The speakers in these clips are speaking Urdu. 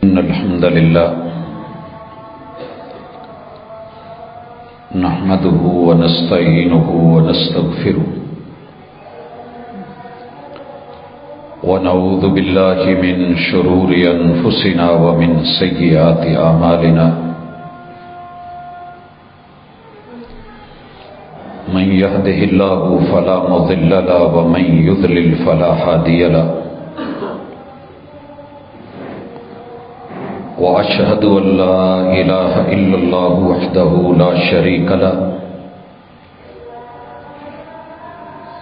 إن الحمد لله نحمده ونستعينه ونستغفره ونعوذ بالله من شرور أنفسنا ومن سيئات أعمالنا من يهده الله فلا مضل له ومن يضلل فلا هادي له وأشهد أن لا إله إلا الله وحده لا شريك له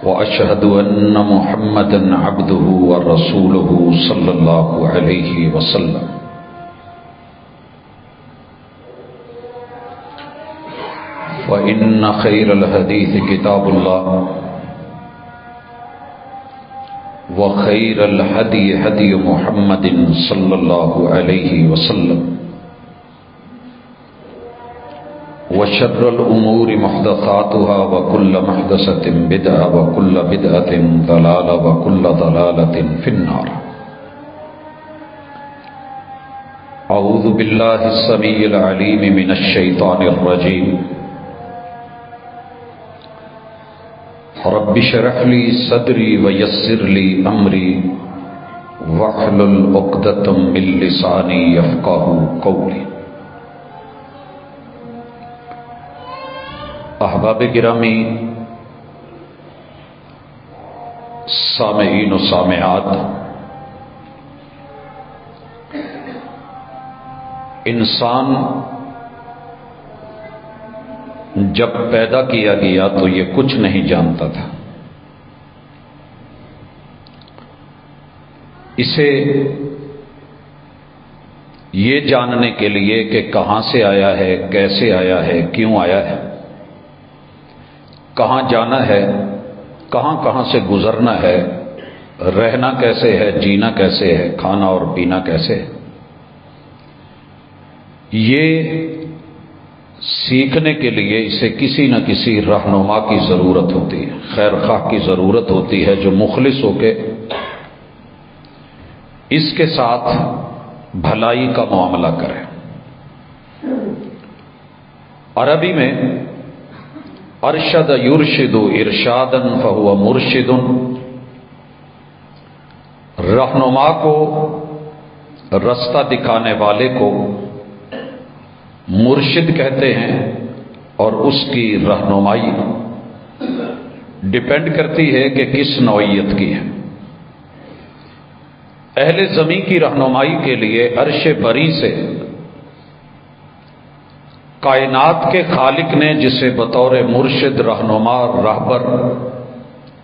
وأشهد أن محمدا عبده ورسوله صلى الله عليه وسلم وإن خير الحديث كتاب الله وخير الهدي هدي محمد صلى الله عليه وسلم وشر الأمور محدثاتها وكل محدثة بدعة وكل بدعة ضلالة وكل ضلالة في النار. أعوذ بالله السميع العليم من الشيطان الرجيم. رب اشرح لي صدري ويسر لي أمري واحلل عقدة من لساني يفقهوا قولي. احباب گرامی، سامعین و سامعات، انسان جب پیدا کیا گیا تو یہ کچھ نہیں جانتا تھا. اسے یہ جاننے کے لیے کہ کہاں سے آیا ہے، کیسے آیا ہے، کیوں آیا ہے، کہاں جانا ہے، کہاں کہاں سے گزرنا ہے، رہنا کیسے ہے، جینا کیسے ہے، کھانا اور پینا کیسے ہے، یہ سیکھنے کے لیے اسے کسی نہ کسی رہنما کی ضرورت ہوتی ہے، خیر خواہ کی ضرورت ہوتی ہے جو مخلص ہو کے اس کے ساتھ بھلائی کا معاملہ کرے. عربی میں ارشد یرشد ارشادا فہو مرشد، رہنما کو، رستہ دکھانے والے کو مرشد کہتے ہیں، اور اس کی رہنمائی ڈیپینڈ کرتی ہے کہ کس نوعیت کی ہے. اہل زمین کی رہنمائی کے لیے عرش بری سے کائنات کے خالق نے جسے بطور مرشد، رہنما، راہبر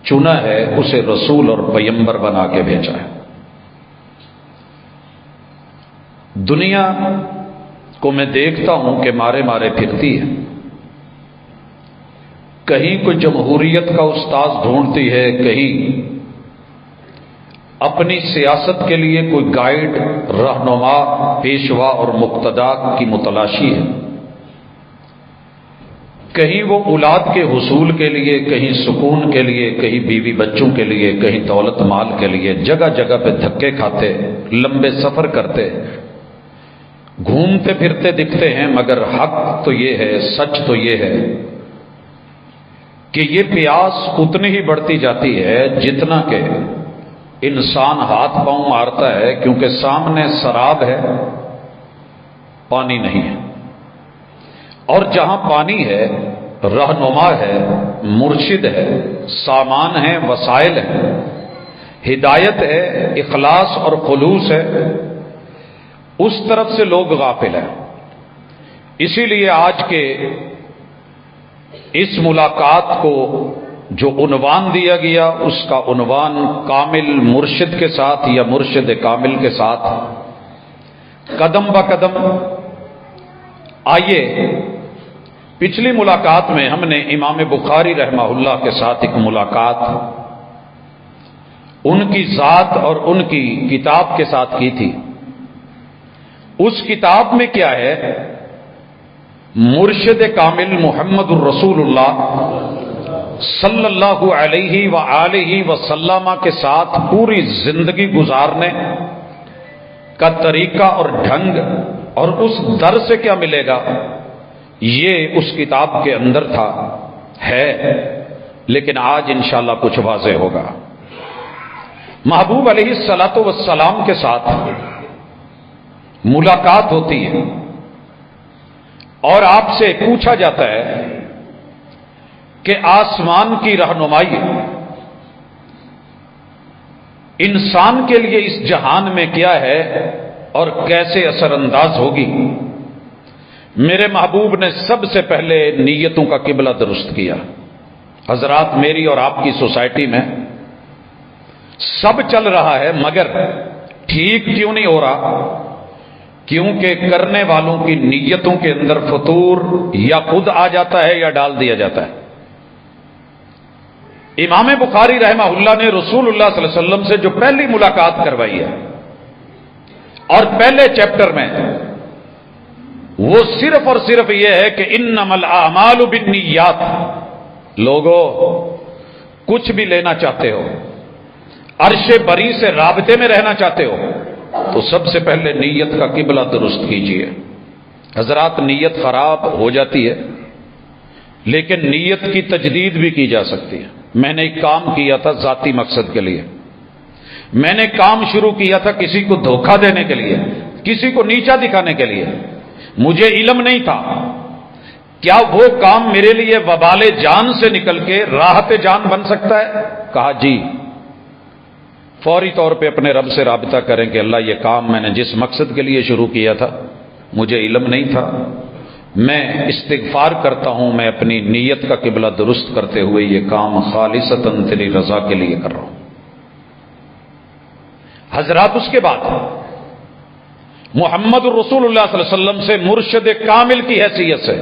چنا ہے، اسے رسول اور پیغمبر بنا کے بھیجا ہے. دنیا کو میں دیکھتا ہوں کہ مارے مارے پھرتی ہے. کہیں کوئی جمہوریت کا استاذ ڈھونڈتی ہے، کہیں اپنی سیاست کے لیے کوئی گائیڈ، رہنما، پیشوا اور مقتدا کی متلاشی ہے. کہیں وہ اولاد کے حصول کے لیے، کہیں سکون کے لیے، کہیں بیوی بچوں کے لیے، کہیں دولت مال کے لیے جگہ جگہ پہ دھکے کھاتے، لمبے سفر کرتے، گھومتے پھرتے دکھتے ہیں. مگر حق تو یہ ہے، سچ تو یہ ہے کہ یہ پیاس اتنی ہی بڑھتی جاتی ہے جتنا کہ انسان ہاتھ پاؤں مارتا ہے، کیونکہ سامنے سراب ہے، پانی نہیں ہے. اور جہاں پانی ہے، رہنما ہے، مرشد ہے، سامان ہے، وسائل ہے، ہدایت ہے، اخلاص اور خلوص ہے، اس طرف سے لوگ غافل ہیں. اسی لیے آج کے اس ملاقات کو جو عنوان دیا گیا، اس کا عنوان کامل مرشد کے ساتھ یا مرشد کامل کے ساتھ قدم بہ قدم. آئیے، پچھلی ملاقات میں ہم نے امام بخاری رحمہ اللہ کے ساتھ ایک ملاقات ان کی ذات اور ان کی کتاب کے ساتھ کی تھی. اس کتاب میں کیا ہے؟ مرشد کامل محمد الرسول اللہ صلی اللہ علیہ وآلہ وسلم کے ساتھ پوری زندگی گزارنے، کا طریقہ اور ڈھنگ اور اس در سے کیا ملے گا، یہ اس کتاب کے اندر تھا، ہے، لیکن آج انشاءاللہ کچھ واضح ہوگا۔ محبوب علیہ الصلاۃ والسلام کے ساتھ ملاقات ہوتی ہے اور آپ سے پوچھا جاتا ہے کہ آسمان کی رہنمائی انسان کے لیے اس جہان میں کیا ہے اور کیسے اثر انداز ہوگی۔ میرے محبوب نے سب سے پہلے نیتوں کا قبلہ درست کیا۔ حضرات، میری اور آپ کی سوسائٹی میں سب چل رہا ہے، مگر ٹھیک کیوں نہیں ہو رہا؟ کیونکہ کرنے والوں کی نیتوں کے اندر فطور یا خود آ جاتا ہے یا ڈال دیا جاتا ہے۔ امام بخاری رحمہ اللہ نے رسول اللہ صلی اللہ علیہ وسلم سے جو پہلی ملاقات کروائی ہے اور پہلے چیپٹر میں وہ صرف اور صرف یہ ہے کہ انما الاعمال بالنیات، لوگوں کچھ بھی لینا چاہتے ہو، عرش بری سے رابطے میں رہنا چاہتے ہو تو سب سے پہلے نیت کا قبلہ درست کیجیے۔ حضرات، نیت خراب ہو جاتی ہے لیکن نیت کی تجدید بھی کی جا سکتی ہے۔ میں نے ایک کام کیا تھا ذاتی مقصد کے لیے، میں نے کام شروع کیا تھا کسی کو دھوکہ دینے کے لیے، کسی کو نیچا دکھانے کے لیے، مجھے علم نہیں تھا، کیا وہ کام میرے لیے وبال جان سے نکل کے راحت جان بن سکتا ہے؟ کہا جی۔ فوری طور پہ اپنے رب سے رابطہ کریں کہ اللہ، یہ کام میں نے جس مقصد کے لیے شروع کیا تھا مجھے علم نہیں تھا، میں استغفار کرتا ہوں، میں اپنی نیت کا قبلہ درست کرتے ہوئے یہ کام خالصتاً تیری رضا کے لیے کر رہا ہوں۔ حضرات، اس کے بعد محمد الرسول اللہ صلی اللہ علیہ وسلم سے مرشد کامل کی حیثیت سے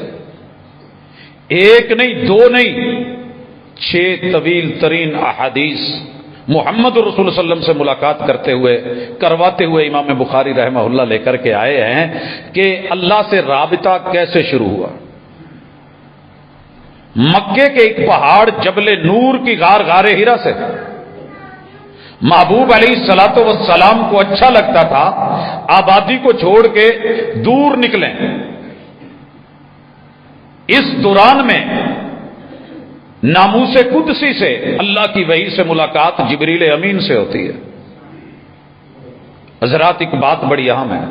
ایک نہیں، دو نہیں، 6 طویل ترین احادیث محمد الرسول صلی اللہ علیہ وسلم سے ملاقات کرتے ہوئے کرواتے ہوئے امام بخاری رحمہ اللہ لے کر کے آئے ہیں کہ اللہ سے رابطہ کیسے شروع ہوا۔ مکے کے ایک پہاڑ جبل نور کی غار ہیرا سے محبوب علیہ الصلوۃ والسلام کو اچھا لگتا تھا آبادی کو چھوڑ کے دور نکلیں۔ اس دوران میں ناموس قدسی سے اللہ کی وحی سے ملاقات جبریل امین سے ہوتی ہے۔ حضرات، ایک بات بڑی اہم ہے،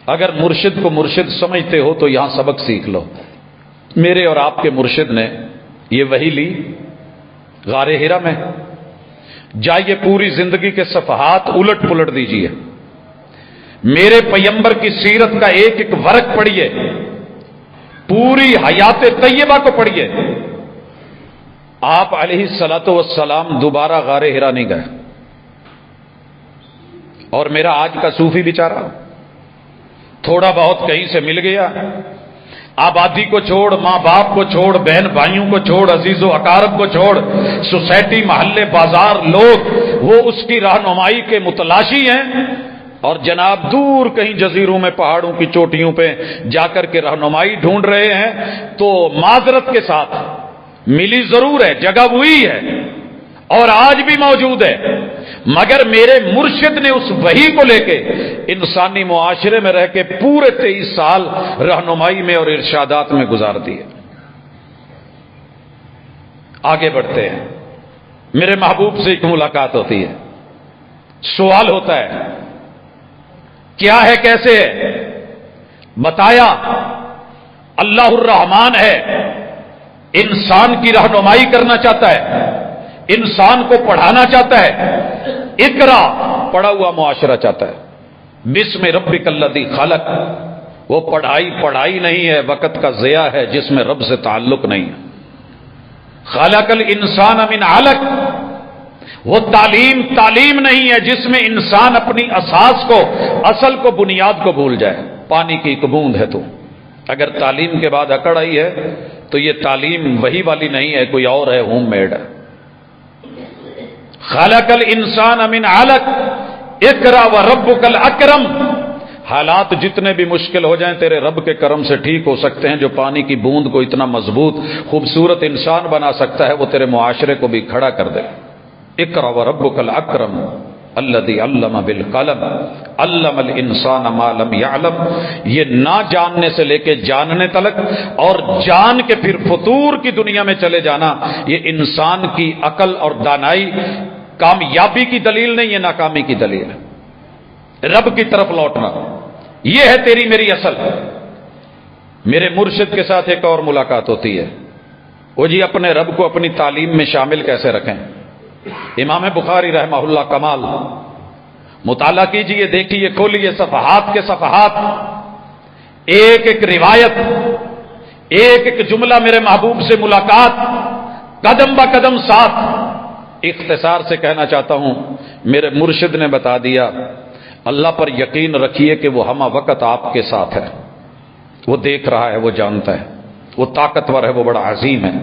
اگر مرشد کو مرشد سمجھتے ہو تو یہاں سبق سیکھ لو۔ میرے اور آپ کے مرشد نے یہ وحی لی غار ہیرا میں، جائیے پوری زندگی کے صفحات الٹ پلٹ دیجئے، میرے پیمبر کی سیرت کا ایک ایک ورق پڑھیے، پوری حیات طیبہ کو پڑھیے۔ آپ علیہ الصلوۃ والسلام دوبارہ غار ہیرا نہیں گئے، اور میرا آج کا صوفی بیچارہ تھوڑا بہت کہیں سے مل گیا، آبادی کو چھوڑ، ماں باپ کو چھوڑ، بہن بھائیوں کو چھوڑ، عزیز و اقارب کو چھوڑ، سوسائٹی، محلے، بازار، لوگ وہ اس کی رہنمائی کے متلاشی ہیں، اور جناب دور کہیں جزیروں میں پہاڑوں کی چوٹیوں پہ جا کر کے رہنمائی ڈھونڈ رہے ہیں۔ تو معذرت کے ساتھ ملی ضرور ہے، جگہ وہی ہے اور آج بھی موجود ہے، مگر میرے مرشد نے اس وحی کو لے کے انسانی معاشرے میں رہ کے پورے 23 سال رہنمائی میں اور ارشادات میں گزار دیے۔ آگے بڑھتے ہیں، میرے محبوب سے ایک ملاقات ہوتی ہے، سوال ہوتا ہے کیا ہے، کیسے ہے؟ بتایا اللہ الرحمن ہے، انسان کی رہنمائی کرنا چاہتا ہے، انسان کو پڑھانا چاہتا ہے، اقرا پڑھا ہوا معاشرہ چاہتا ہے، بسم ربک الذی خلق، وہ پڑھائی نہیں ہے، وقت کا ضیاع ہے جس میں رب سے تعلق نہیں ہے۔ خلق الانسان من علق، وہ تعلیم نہیں ہے جس میں انسان اپنی اساس کو، اصل کو، بنیاد کو بھول جائے۔ پانی کی ایک بوند ہے تو اگر تعلیم کے بعد اکڑ آئی ہے تو یہ تعلیم وہی والی نہیں ہے، کوئی اور ہے، ہوم میڈ ہے۔ خلق الانسان من علق اقرا وربک الاکرم، حالات جتنے بھی مشکل ہو جائیں تیرے رب کے کرم سے ٹھیک ہو سکتے ہیں۔ جو پانی کی بوند کو اتنا مضبوط خوبصورت انسان بنا سکتا ہے وہ تیرے معاشرے کو بھی کھڑا کر دے۔ اقرا وربک الاکرم، الذی علم بالقلم علم الانسان ما لم یعلم، یہ نہ جاننے سے لے کے جاننے تلک اور جان کے پھر فطور کی دنیا میں چلے جانا، یہ انسان کی عقل اور دانائی کامیابی کی دلیل نہیں، یہ ناکامی کی دلیل ہے۔ رب کی طرف لوٹنا، یہ ہے تیری میری اصل۔ میرے مرشد کے ساتھ ایک اور ملاقات ہوتی ہے، وہ جی اپنے رب کو اپنی تعلیم میں شامل کیسے رکھیں۔ امام بخاری رحمہ اللہ کمال، مطالعہ کیجئے، دیکھیے، کھولیے صفحات کے صفحات، ایک ایک روایت، ایک ایک جملہ میرے محبوب سے ملاقات، قدم با قدم ساتھ۔ اختصار سے کہنا چاہتا ہوں، میرے مرشد نے بتا دیا، اللہ پر یقین رکھیے کہ وہ ہمہ وقت آپ کے ساتھ ہے، وہ دیکھ رہا ہے، وہ جانتا ہے، وہ طاقتور ہے، وہ بڑا عظیم ہے۔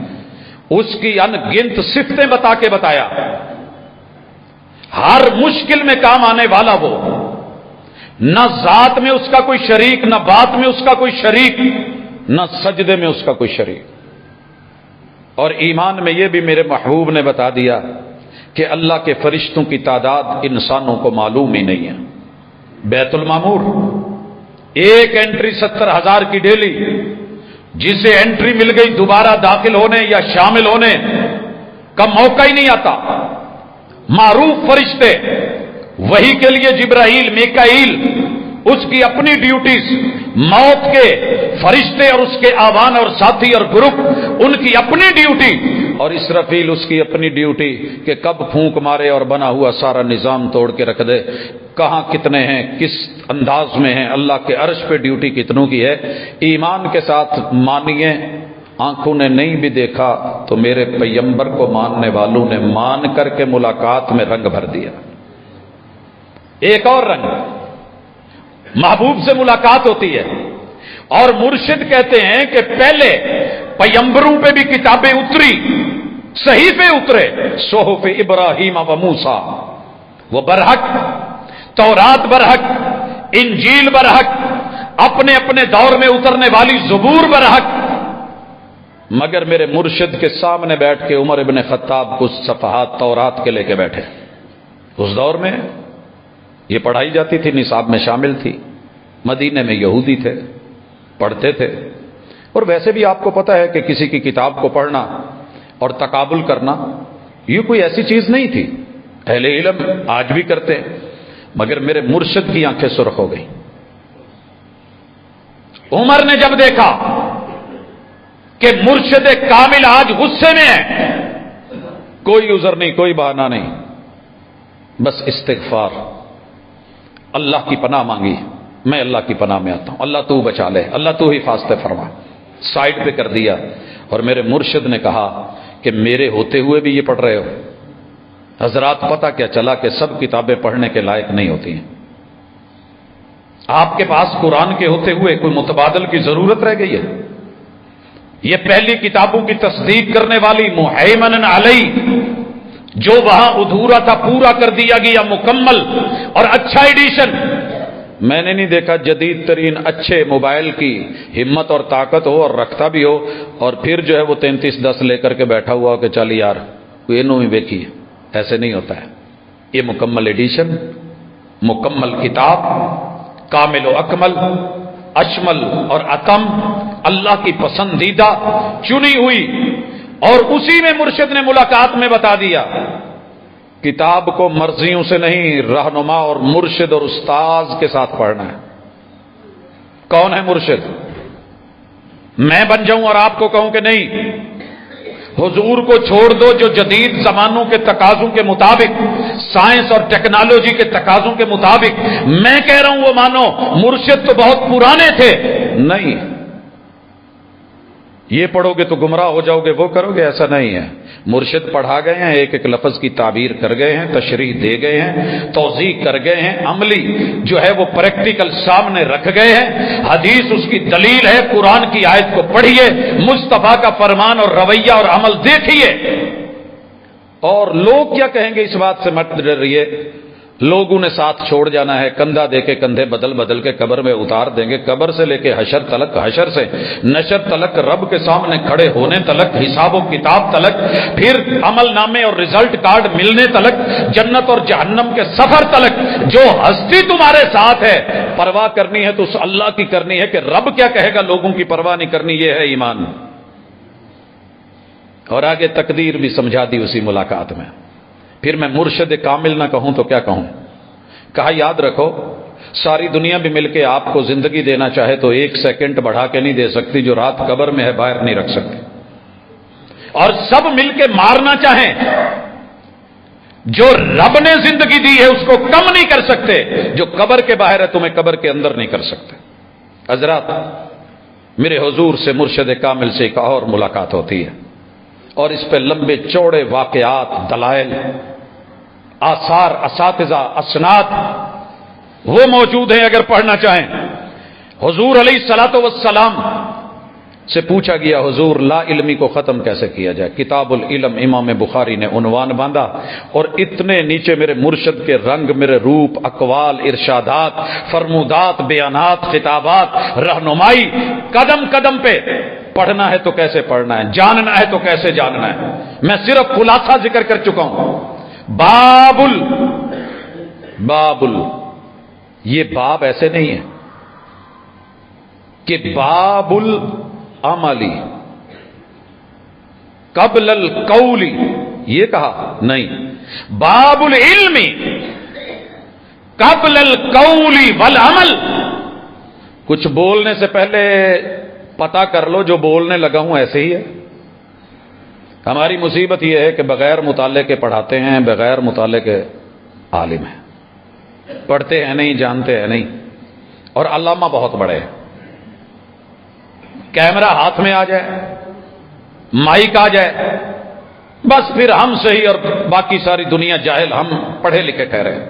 اس کی ان گنت صفتیں بتا کے بتایا، ہر مشکل میں کام آنے والا وہ، نہ ذات میں اس کا کوئی شریک، نہ بات میں اس کا کوئی شریک، نہ سجدے میں اس کا کوئی شریک۔ اور ایمان میں یہ بھی میرے محبوب نے بتا دیا کہ اللہ کے فرشتوں کی تعداد انسانوں کو معلوم ہی نہیں ہے۔ بیت المعمور ایک انٹری 70,000 کی ڈیلی، جسے انٹری مل گئی دوبارہ داخل ہونے یا شامل ہونے کا موقع ہی نہیں آتا۔ معروف فرشتے، وہی کے لیے جبرائیل، میکائیل، اس کی اپنی ڈیوٹیز، موت کے فرشتے اور اس کے آوان اور ساتھی اور گروپ، ان کی اپنی ڈیوٹی، اور اسرافیل اس کی اپنی ڈیوٹی کہ کب پھونک مارے اور بنا ہوا سارا نظام توڑ کے رکھ دے۔ کہاں کتنے ہیں، کس انداز میں ہیں، اللہ کے عرش پہ ڈیوٹی کتنوں کی ہے۔ ایمان کے ساتھ مانیے، آنکھوں نے نہیں بھی دیکھا تو میرے پیغمبر کو ماننے والوں نے مان کر کے ملاقات میں رنگ بھر دیا۔ ایک اور رنگ، محبوب سے ملاقات ہوتی ہے، اور مرشد کہتے ہیں کہ پہلے پیغمبروں پہ بھی کتابیں اتری، صحیفے اترے، صحف ابراہیم و موسیٰ، وہ برحق، تورات برحق، انجیل برحق، اپنے اپنے دور میں اترنے والی زبور برحق، مگر میرے مرشد کے سامنے بیٹھ کے عمر ابن خطاب کچھ صفحات تورات کے لے کے بیٹھے۔ اس دور میں یہ پڑھائی جاتی تھی، نصاب میں شامل تھی، مدینے میں یہودی تھے، پڑھتے تھے، اور ویسے بھی آپ کو پتہ ہے کہ کسی کی کتاب کو پڑھنا اور تقابل کرنا یہ کوئی ایسی چیز نہیں تھی، اہل علم آج بھی کرتے، مگر میرے مرشد کی آنکھیں سرخ ہو گئی۔ عمر نے جب دیکھا کہ مرشد کامل آج غصے میں ہے، کوئی عذر نہیں، کوئی بہانہ نہیں، بس استغفار، اللہ کی پناہ مانگی، میں اللہ کی پناہ میں آتا ہوں، اللہ تو بچا لے، اللہ تو حفاظت فرما، سائڈ پہ کر دیا۔ اور میرے مرشد نے کہا کہ میرے ہوتے ہوئے بھی یہ پڑھ رہے ہو؟ حضرات پتہ کیا چلا کہ سب کتابیں پڑھنے کے لائق نہیں ہوتی ہیں۔ آپ کے پاس قرآن کے ہوتے ہوئے کوئی متبادل کی ضرورت رہ گئی ہے؟ یہ پہلی کتابوں کی تصدیق کرنے والی مہیمن علی، جو وہاں ادھورا تھا پورا کر دیا گیا مکمل اور اچھا ایڈیشن۔ میں نے نہیں دیکھا جدید ترین اچھے موبائل کی ہمت اور طاقت ہو اور رکھتا بھی ہو، اور پھر جو ہے وہ 3310 لے کر کے بیٹھا ہوا کہ چل یار کوئی انہوں ہی دیکھی، ایسے نہیں ہوتا ہے۔ یہ مکمل ایڈیشن، مکمل کتاب، کامل و اکمل، اشمل اور اتم، اللہ کی پسندیدہ چنی ہوئی، اور اسی میں مرشد نے ملاقات میں بتا دیا کتاب کو مرضیوں سے نہیں، رہنما اور مرشد اور استاذ کے ساتھ پڑھنا ہے۔ کون ہے مرشد؟ میں بن جاؤں اور آپ کو کہوں کہ نہیں، حضور کو چھوڑ دو جو جدید زمانوں کے تقاضوں کے مطابق، سائنس اور ٹیکنالوجی کے تقاضوں کے مطابق میں کہہ رہا ہوں وہ مانو، مرشد تو بہت پرانے تھے۔ نہیں، یہ پڑھو گے تو گمراہ ہو جاؤ گے، وہ کرو گے، ایسا نہیں ہے۔ مرشد پڑھا گئے ہیں، ایک ایک لفظ کی تعبیر کر گئے ہیں، تشریح دے گئے ہیں، توضیح کر گئے ہیں، عملی جو ہے وہ پریکٹیکل سامنے رکھ گئے ہیں۔ حدیث اس کی دلیل ہے، قرآن کی آیت کو پڑھیے، مصطفیٰ کا فرمان اور رویہ اور عمل دیکھیے۔ اور لوگ کیا کہیں گے اس بات سے مت ڈریے، لوگوں نے ساتھ چھوڑ جانا ہے، کندھا دے کے کندھے بدل بدل کے قبر میں اتار دیں گے، قبر سے لے کے حشر تلک، حشر سے نشر تلک، رب کے سامنے کھڑے ہونے تلک، حساب و کتاب تلک، پھر عمل نامے اور رزلٹ کارڈ ملنے تلک، جنت اور جہنم کے سفر تلک، جو ہستی تمہارے ساتھ ہے پرواہ کرنی ہے تو اس اللہ کی کرنی ہے کہ رب کیا کہے گا، لوگوں کی پرواہ نہیں کرنی، یہ ہے ایمان۔ اور آگے تقدیر بھی سمجھا دی اسی ملاقات میں۔ پھر میں مرشد کامل نہ کہوں تو کیا کہوں؟ کہا یاد رکھو، ساری دنیا بھی مل کے آپ کو زندگی دینا چاہے تو 1 سیکنڈ بڑھا کے نہیں دے سکتی، جو رات قبر میں ہے باہر نہیں رکھ سکتی، اور سب مل کے مارنا چاہیں، جو رب نے زندگی دی ہے اس کو کم نہیں کر سکتے، جو قبر کے باہر ہے تمہیں قبر کے اندر نہیں کر سکتے۔ حضرات، میرے حضور سے مرشد کامل سے ایک اور ملاقات ہوتی ہے، اور اس پہ لمبے چوڑے واقعات، دلائل، آثار، اساتذہ، اسناد وہ موجود ہیں اگر پڑھنا چاہیں۔ حضور علیہ الصلوۃ والسلام سے پوچھا گیا، حضور لا علمی کو ختم کیسے کیا جائے؟ کتاب العلم امام بخاری نے عنوان باندھا، اور اتنے نیچے میرے مرشد کے رنگ، میرے روپ، اقوال، ارشادات، فرمودات، بیانات، خطابات، رہنمائی، قدم قدم پہ پڑھنا ہے تو کیسے پڑھنا ہے، جاننا ہے تو کیسے جاننا ہے۔ میں صرف خلاصہ ذکر کر چکا ہوں۔ بابل، یہ باب ایسے نہیں ہے کہ باب العملی قبل القول، یہ کہا نہیں، باب العلم قبل القول والعمل۔ کچھ بولنے سے پہلے پتا کر لو جو بولنے لگا ہوں ایسے ہی ہے۔ ہماری مصیبت یہ ہے کہ بغیر مطالعے کے پڑھاتے ہیں، بغیر مطالعے کے عالم ہیں، پڑھتے ہیں نہیں، جانتے ہیں نہیں، اور علامہ بہت بڑے ہیں۔ کیمرہ ہاتھ میں آ جائے، مائک آ جائے، بس پھر ہم صحیح اور باقی ساری دنیا جاہل، ہم پڑھے لکھے کہہ رہے ہیں۔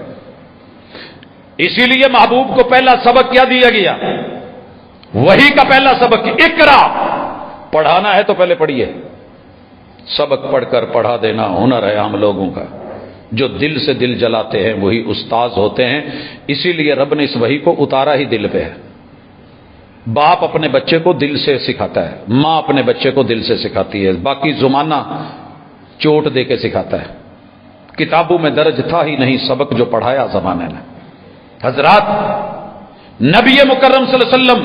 اسی لیے محبوب کو پہلا سبق کیا دیا گیا؟ وہی کا پہلا سبق، اقرا، پڑھانا ہے تو پہلے پڑھیے۔ سبق پڑھ کر پڑھا دینا ہنر ہے ہم لوگوں کا، جو دل سے دل جلاتے ہیں وہی استاذ ہوتے ہیں۔ اسی لیے رب نے اس وحی کو اتارا ہی دل پہ ہے۔ باپ اپنے بچے کو دل سے سکھاتا ہے، ماں اپنے بچے کو دل سے سکھاتی ہے، باقی زمانہ چوٹ دے کے سکھاتا ہے۔ کتابوں میں درج تھا ہی نہیں سبق جو پڑھایا زمانے نے۔ حضرات، نبی مکرم صلی اللہ علیہ وسلم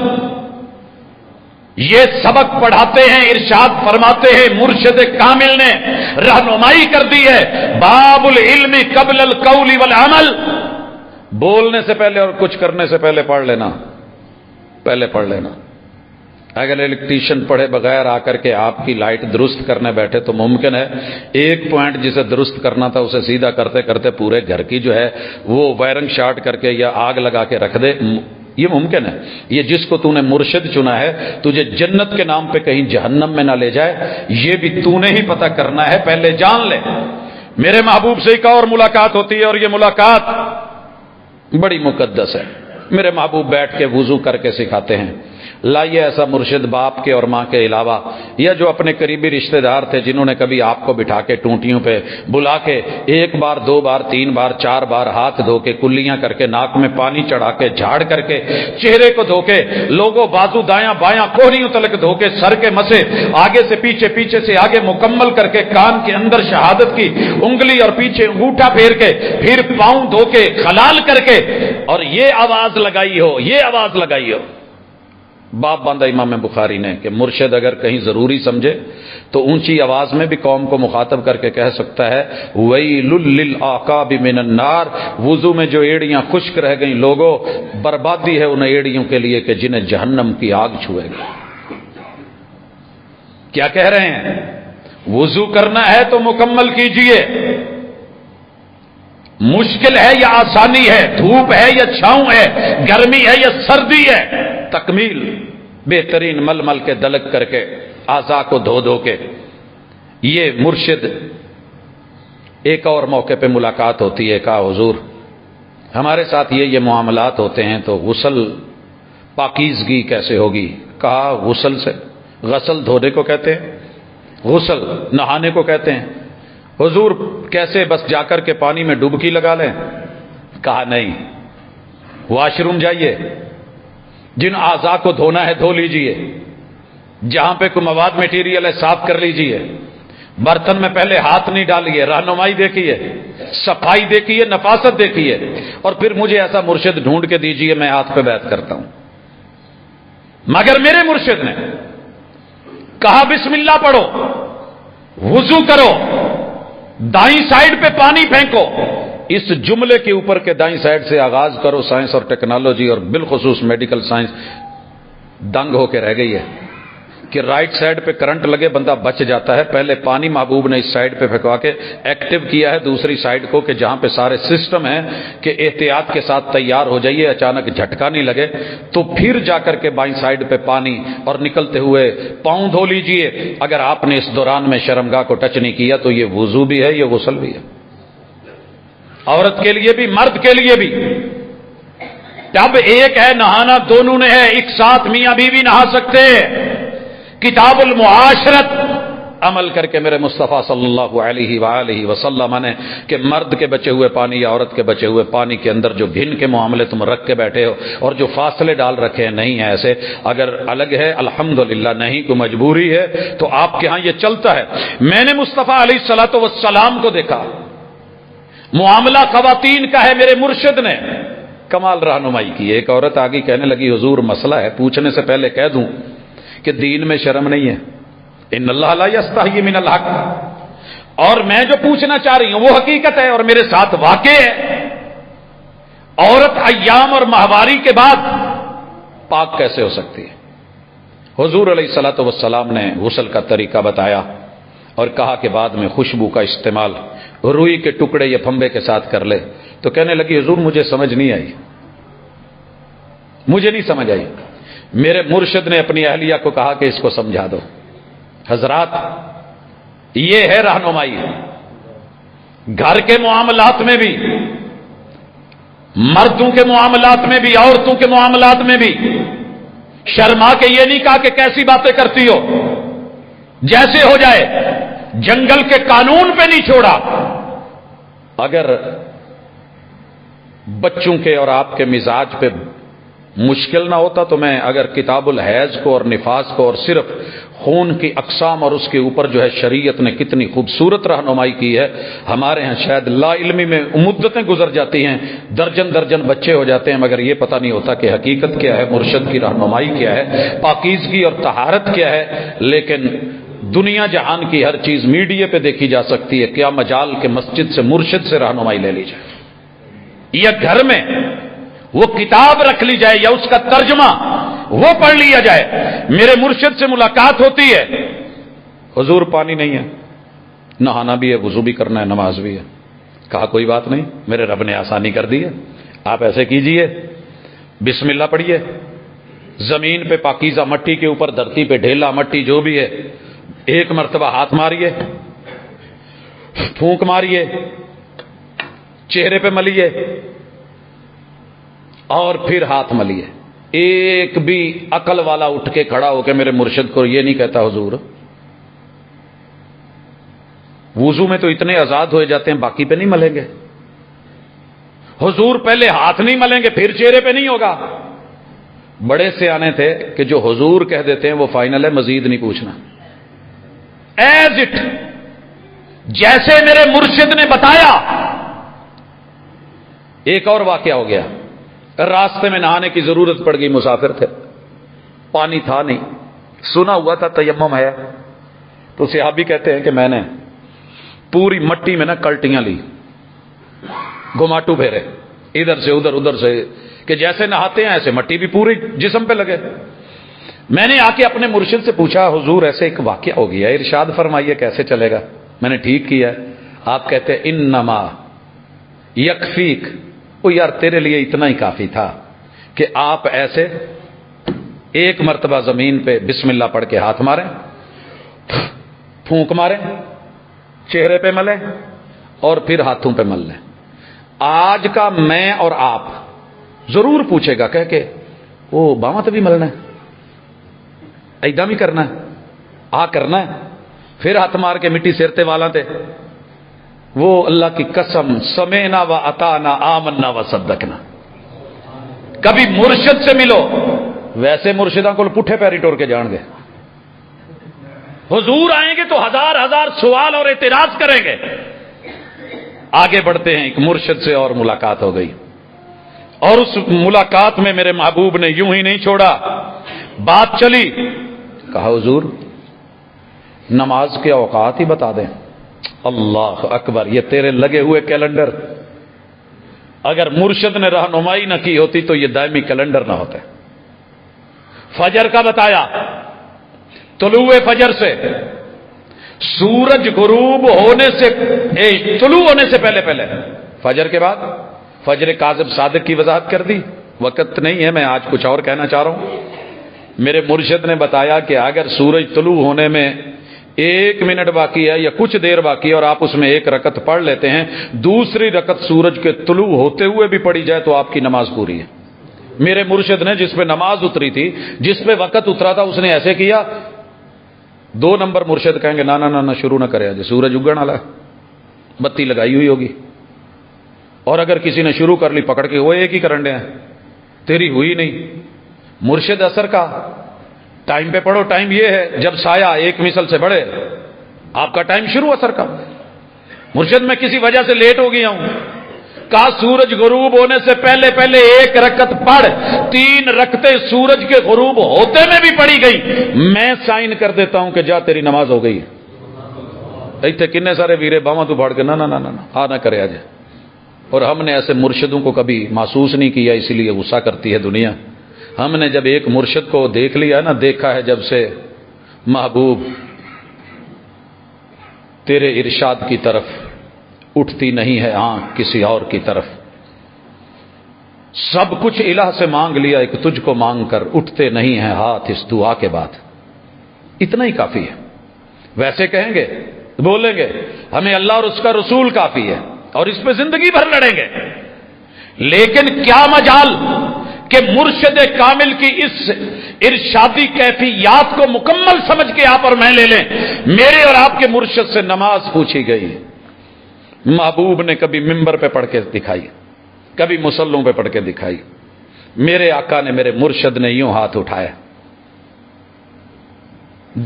یہ سبق پڑھاتے ہیں، ارشاد فرماتے ہیں، مرشد کامل نے رہنمائی کر دی ہے، باب العلم قبل القول والعمل۔ بولنے سے پہلے اور کچھ کرنے سے پہلے پڑھ لینا، پہلے پڑھ لینا۔ اگر الیکٹریشین پڑھے بغیر آ کر کے آپ کی لائٹ درست کرنے بیٹھے تو ممکن ہے ایک پوائنٹ جسے درست کرنا تھا اسے سیدھا کرتے کرتے پورے گھر کی جو ہے وہ وائرنگ شارٹ کر کے یا آگ لگا کے رکھ دے۔ یہ ممکن ہے۔ یہ جس کو تو نے مرشد چنا ہے تجھے جنت کے نام پہ کہیں جہنم میں نہ لے جائے، یہ بھی تو نے ہی پتہ کرنا ہے، پہلے جان لے۔ میرے محبوب سے ایک اور ملاقات ہوتی ہے، اور یہ ملاقات بڑی مقدس ہے۔ میرے محبوب بیٹھ کے وضو کر کے سکھاتے ہیں۔ لائیے ایسا مرشد باپ کے اور ماں کے علاوہ، یا جو اپنے قریبی رشتہ دار تھے جنہوں نے کبھی آپ کو بٹھا کے ٹونٹیوں پہ بلا کے 1 بار 2 بار 3 بار 4 بار ہاتھ دھو کے، کلیاں کر کے، ناک میں پانی چڑھا کے، جھاڑ کر کے، چہرے کو دھو کے، لوگوں بازو دایاں بایاں کوہنیوں تلک دھو کے، سر کے مسے آگے سے پیچھے، پیچھے سے آگے مکمل کر کے، کان کے اندر شہادت کی انگلی اور پیچھے انگوٹھا پھیر کے، پھر پاؤں دھو کے، خلال کر کے، اور یہ آواز لگائی ہو، یہ آواز لگائی ہو۔ باپ باندھا امام بخاری نے کہ مرشد اگر کہیں ضروری سمجھے تو اونچی آواز میں بھی قوم کو مخاطب کر کے کہہ سکتا ہے، ویل للعقاب من النار، وضو میں جو ایڑیاں خشک رہ گئیں لوگوں، بربادی ہے ان ایڑیوں کے لیے کہ جنہیں جہنم کی آگ چھوئے گی۔ کیا کہہ رہے ہیں؟ وضو کرنا ہے تو مکمل کیجئے، مشکل ہے یا آسانی ہے، دھوپ ہے یا چھاؤں ہے، گرمی ہے یا سردی ہے، تکمیل بہترین مل مل کے دلک کر کے، اعضاء کو دھو دھو کے۔ یہ مرشد ایک اور موقع پہ ملاقات ہوتی ہے، کہا حضور ہمارے ساتھ یہ معاملات ہوتے ہیں تو غسل پاکیزگی کیسے ہوگی؟ کہا غسل سے، غسل دھونے کو کہتے ہیں، غسل نہانے کو کہتے ہیں۔ حضور کیسے؟ بس جا کر کے پانی میں ڈبکی لگا لیں، کہا نہیں، واش روم جائیے، جن اعضاء کو دھونا ہے دھو لیجئے، جہاں پہ کوئی مواد میٹیریل ہے صاف کر لیجئے، برتن میں پہلے ہاتھ نہیں ڈالیے، رہنمائی دیکھیے، صفائی دیکھیے، نفاست دیکھیے، اور پھر مجھے ایسا مرشد ڈھونڈ کے دیجئے، میں ہاتھ پہ بیعت کرتا ہوں۔ مگر میرے مرشد نے کہا بسم اللہ پڑھو، وضو کرو، دائیں سائیڈ پہ پانی پھینکو۔ اس جملے کے اوپر کے دائیں سائیڈ سے آغاز کرو، سائنس اور ٹیکنالوجی اور بالخصوص میڈیکل سائنس دنگ ہو کے رہ گئی ہے کہ رائٹ سائیڈ پہ کرنٹ لگے بندہ بچ جاتا ہے۔ پہلے پانی محبوب نے اس سائیڈ پہ پھینکوا کے ایکٹیو کیا ہے دوسری سائیڈ کو کہ جہاں پہ سارے سسٹم ہیں کہ احتیاط کے ساتھ تیار ہو جائیے، اچانک جھٹکا نہیں لگے، تو پھر جا کر کے بائیں سائیڈ پہ پانی اور نکلتے ہوئے پاؤں دھو لیجئے۔ اگر آپ نے اس دوران میں شرمگاہ کو ٹچ نہیں کیا تو یہ وضو بھی ہے، یہ غسل بھی ہے، عورت کے لیے بھی مرد کے لیے بھی۔ تب ایک ہے نہانا دونوں نے ہے، ایک ساتھ میاں بیوی نہا سکتے ہیں۔ کتاب المعاشرت عمل کر کے میرے مصطفیٰ صلی اللہ علیہ وآلہ وسلم نے کہ مرد کے بچے ہوئے پانی یا عورت کے بچے ہوئے پانی کے اندر جو گھن کے معاملے تم رکھ کے بیٹھے ہو اور جو فاصلے ڈال رکھے ہیں نہیں ہے ایسے، اگر الگ ہے الحمدللہ، نہیں کوئی مجبوری ہے تو آپ کے ہاں یہ چلتا ہے۔ میں نے مصطفیٰ علیہ الصلوۃ والسلام کو دیکھا، معاملہ خواتین کا ہے، میرے مرشد نے کمال رہنمائی کی۔ ایک عورت آگئی کہنے لگی حضور مسئلہ ہے، پوچھنے سے پہلے کہہ دوں کہ دین میں شرم نہیں ہے، ان اللہ لا یستحی من الحق، اور میں جو پوچھنا چاہ رہی ہوں وہ حقیقت ہے اور میرے ساتھ واقع ہے۔ عورت ایام اور ماہواری کے بعد پاک کیسے ہو سکتی ہے؟ حضور علیہ الصلوۃ والسلام نے غسل کا طریقہ بتایا اور کہا کہ بعد میں خوشبو کا استعمال روئی کے ٹکڑے یا پھمبے کے ساتھ کر لے۔ تو کہنے لگی حضور مجھے سمجھ نہیں آئی، مجھے نہیں سمجھ آئی۔ میرے مرشد نے اپنی اہلیہ کو کہا کہ اس کو سمجھا دو۔ حضرات یہ ہے رہنمائی، گھر کے معاملات میں بھی، مردوں کے معاملات میں بھی، عورتوں کے معاملات میں بھی شرما کے یہ نہیں کہا کہ کیسی باتیں کرتی ہو، جیسے ہو جائے، جنگل کے قانون پہ نہیں چھوڑا۔ اگر بچوں کے اور آپ کے مزاج پہ مشکل نہ ہوتا تو میں اگر کتاب الحیض کو اور نفاس کو اور صرف خون کی اقسام اور اس کے اوپر جو ہے شریعت نے کتنی خوبصورت رہنمائی کی ہے، ہمارے ہاں شاید لا علمی میں مدتیں گزر جاتی ہیں، درجن درجن بچے ہو جاتے ہیں، مگر یہ پتہ نہیں ہوتا کہ حقیقت کیا ہے، مرشد کی رہنمائی کیا ہے، پاکیزگی اور طہارت کیا ہے۔ لیکن دنیا جہان کی ہر چیز میڈیا پہ دیکھی جا سکتی ہے، کیا مجال کہ مسجد سے مرشد سے رہنمائی لے لی جائے، یا گھر میں وہ کتاب رکھ لی جائے یا اس کا ترجمہ وہ پڑھ لیا جائے۔ میرے مرشد سے ملاقات ہوتی ہے، حضور پانی نہیں ہے، نہانا بھی ہے، وضو بھی کرنا ہے، نماز بھی ہے۔ کہا کوئی بات نہیں، میرے رب نے آسانی کر دی ہے، آپ ایسے کیجئے، بسم اللہ پڑھیے، زمین پہ پاکیزہ مٹی کے اوپر، دھرتی پہ ڈھیلا مٹی جو بھی ہے، ایک مرتبہ ہاتھ ماریے، پھونک ماریے، چہرے پہ ملیے اور پھر ہاتھ ملیے۔ ایک بھی عقل والا اٹھ کے کھڑا ہو کے میرے مرشد کو یہ نہیں کہتا حضور وضو میں تو اتنے آزاد ہوئے جاتے ہیں باقی پہ نہیں ملیں گے، حضور پہلے ہاتھ نہیں ملیں گے پھر چہرے پہ نہیں ہوگا۔ بڑے سیانے تھے کہ جو حضور کہہ دیتے ہیں وہ فائنل ہے، مزید نہیں پوچھنا، ایز اٹ جیسے میرے مرشد نے بتایا۔ ایک اور واقعہ ہو گیا، راستے میں نہانے کی ضرورت پڑ گئی، مسافر تھے، پانی تھا نہیں، سنا ہوا تھا تیمم ہے، تو صحابی کہتے ہیں کہ میں نے پوری مٹی میں نا کلٹیاں لی، گھماٹو پھیرے ادھر سے ادھر ادھر سے، کہ جیسے نہاتے ہیں ایسے مٹی بھی پوری جسم پہ لگے۔ میں نے آ کے اپنے مرشد سے پوچھا حضور ایسے ایک واقعہ ہو گیا، ارشاد فرمائیے کیسے چلے گا؟ میں نے ٹھیک کیا ہے۔ آپ کہتے ہیں انما یکفیک، وہ یار تیرے لیے اتنا ہی کافی تھا کہ آپ ایسے ایک مرتبہ زمین پہ بسم اللہ پڑھ کے ہاتھ ماریں، پھونک ماریں، چہرے پہ ملیں اور پھر ہاتھوں پہ مل لیں۔ آج کا میں اور آپ ضرور پوچھے گا کہہ کے وہ بامت بھی ملنا ہے، ایدہ بھی کرنا ہے، کرنا ہے، پھر ہاتھ مار کے مٹی سیرتے والا تے وہ اللہ کی قسم سمینا و اطانا آمنا و صدقنا. کبھی مرشد سے ملو، ویسے مرشداں کو پٹھے پیری ٹور کے جان گے. حضور آئیں گے تو ہزار ہزار سوال اور اعتراض کریں گے. آگے بڑھتے ہیں، ایک مرشد سے اور ملاقات ہو گئی، اور اس ملاقات میں میرے محبوب نے یوں ہی نہیں چھوڑا، بات چلی. کہا حضور نماز کے اوقات ہی بتا دیں. اللہ اکبر، یہ تیرے لگے ہوئے کیلنڈر، اگر مرشد نے رہنمائی نہ کی ہوتی تو یہ دائمی کیلنڈر نہ ہوتے. فجر کا بتایا، طلوع فجر سے سورج غروب ہونے سے طلوع ہونے سے پہلے پہلے، فجر کے بعد فجر کاذب صادق کی وضاحت کر دی. وقت نہیں ہے، میں آج کچھ اور کہنا چاہ رہا ہوں. میرے مرشد نے بتایا کہ اگر سورج طلوع ہونے میں 1 منٹ باقی ہے یا کچھ دیر باقی ہے اور آپ اس میں 1 رکعت پڑھ لیتے ہیں، دوسری رکعت سورج کے طلوع ہوتے ہوئے بھی پڑھی جائے تو آپ کی نماز پوری ہے. میرے مرشد نے جس پہ نماز اتری تھی، جس پہ وقت اترا تھا، اس نے ایسے کیا. 2 نمبر مرشد کہیں گے نا نا نا شروع نہ کرے، سورج اگن والا، بتی لگائی ہوئی ہوگی. اور اگر کسی نے شروع کر لی پکڑ کے، وہ ایک ہی کرنڈے ہیں، تیری ہوئی نہیں. مرشد اثر کا ٹائم پہ پڑھو، ٹائم یہ ہے جب سایہ 1 مثل سے بڑھے، آپ کا ٹائم شروع اثر کا. مرشد میں کسی وجہ سے لیٹ ہو گیا ہوں، کہا سورج غروب ہونے سے پہلے پہلے 1 رکعت پڑھ. 3 رکعتیں سورج کے غروب ہوتے میں بھی پڑھی گئی، میں سائن کر دیتا ہوں کہ جا تیری نماز ہو گئی. ایتھے کنے سارے ویرے باواں تو پھاڑ کے نا نا نا نا آ نہ کرے آج. اور ہم نے ایسے مرشدوں کو کبھی محسوس نہیں کیا، اسی لیے غصہ کرتی ہے دنیا. ہم نے جب ایک مرشد کو دیکھ لیا نا، دیکھا ہے جب سے محبوب تیرے ارشاد کی طرف اٹھتی نہیں ہے آنکھ کسی اور کی طرف. سب کچھ الہ سے مانگ لیا، ایک تجھ کو مانگ کر اٹھتے نہیں ہیں ہاتھ اس دعا کے بعد. اتنا ہی کافی ہے. ویسے کہیں گے، بولیں گے ہمیں اللہ اور اس کا رسول کافی ہے، اور اس پہ زندگی بھر لڑیں گے. لیکن کیا مجال کہ مرشد کامل کی اس ارشادی کیفیات کو مکمل سمجھ کے آپ اور میں لے لیں. میرے اور آپ کے مرشد سے نماز پوچھی گئی، محبوب نے کبھی ممبر پہ پڑھ کے دکھائی، کبھی مصلوں پہ پڑھ کے دکھائی. میرے آقا نے، میرے مرشد نے یوں ہاتھ اٹھایا،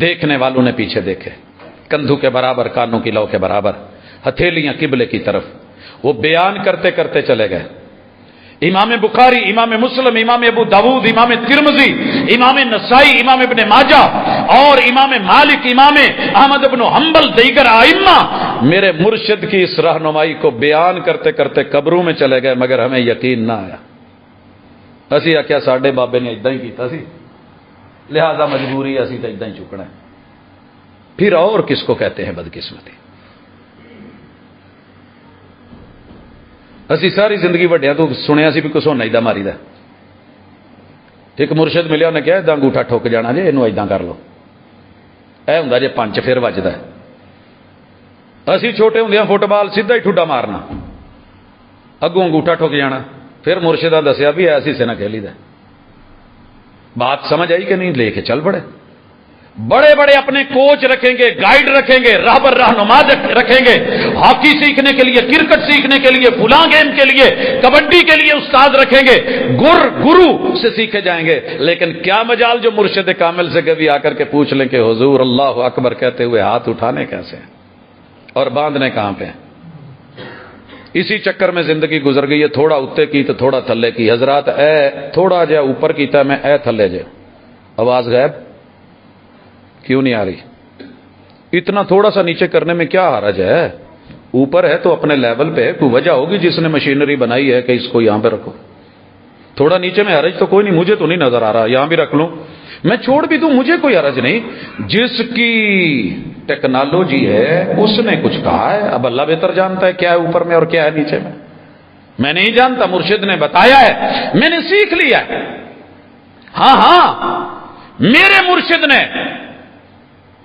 دیکھنے والوں نے پیچھے دیکھے، کندھوں کے برابر، کانوں کی لو کے برابر، ہتھیلیاں قبلے کی طرف. وہ بیان کرتے کرتے چلے گئے. امام بخاری، امام مسلم، امام ابو داود، امام ترمذی، امام نسائی، امام ابن ماجہ اور امام مالک، امام احمد بن حنبل، دیگر ائمہ میرے مرشد کی اس رہنمائی کو بیان کرتے کرتے قبروں میں چلے گئے، مگر ہمیں یقین نہ آیا. اسی آخیا ساڈے بابے نے اداں ہی کیتا سی، لہذا مجبوری اسی تو اداں ہی چکنا ہے. پھر اور کس کو کہتے ہیں بدقسمتی؟ اسی ساری زندگی وڈیاں تو سنیا سی بھی کچھ ہونا ادا ماری دا. ایک مرشد ملیا، انہیں کہا ادا انگوٹھا ٹھک جانا جی، یہ ادا کر لو، اے ہوں جی 5 پھر وجدا. اسی چھوٹے ہوں فٹ بال سیدھا ہی ٹھڈا مارنا، اگوں انگوٹھا ٹھک جانا. پھر مرشدہ دسیا بھی ایسی سے نہ کہہ دا. بات سمجھ آئی کہ نہیں؟ لے کے چل پڑے. بڑے بڑے اپنے کوچ رکھیں گے، گائیڈ رکھیں گے، راہبر رہنما رکھیں گے، ہاکی سیکھنے کے لیے، کرکٹ سیکھنے کے لیے، فلاں گیم کے لیے، کبڈی کے لیے استاد رکھیں گے، گرو سے سیکھے جائیں گے. لیکن کیا مجال جو مرشد کامل سے کبھی آ کر کے پوچھ لیں کہ حضور اللہ اکبر کہتے ہوئے ہاتھ اٹھانے کیسے ہیں اور باندھنے کہاں پہ ہیں؟ اسی چکر میں زندگی گزر گئی ہے. تھوڑا اتنے کی تو تھوڑا تھلے کی. حضرات اے تھوڑا جا اوپر کیتا میں اے تھلے جے. آواز غائب کیوں نہیں آ رہی؟ اتنا تھوڑا سا نیچے کرنے میں کیا حرج ہے؟ اوپر ہے تو اپنے لیول پہ کوئی وجہ ہوگی جس نے مشینری بنائی ہے کہ اس کو یہاں پہ رکھو. تھوڑا نیچے میں حرج تو کوئی نہیں، مجھے تو نہیں نظر آ رہا. یہاں بھی رکھ لوں، میں چھوڑ بھی دوں، مجھے کوئی حرج نہیں. جس کی ٹیکنالوجی ہے اس نے کچھ کہا ہے. اب اللہ بہتر جانتا ہے کیا ہے اوپر میں اور کیا ہے نیچے میں. میں نہیں جانتا، مرشد نے بتایا ہے، میں نے سیکھ لیا ہے. ہاں میرے مرشد نے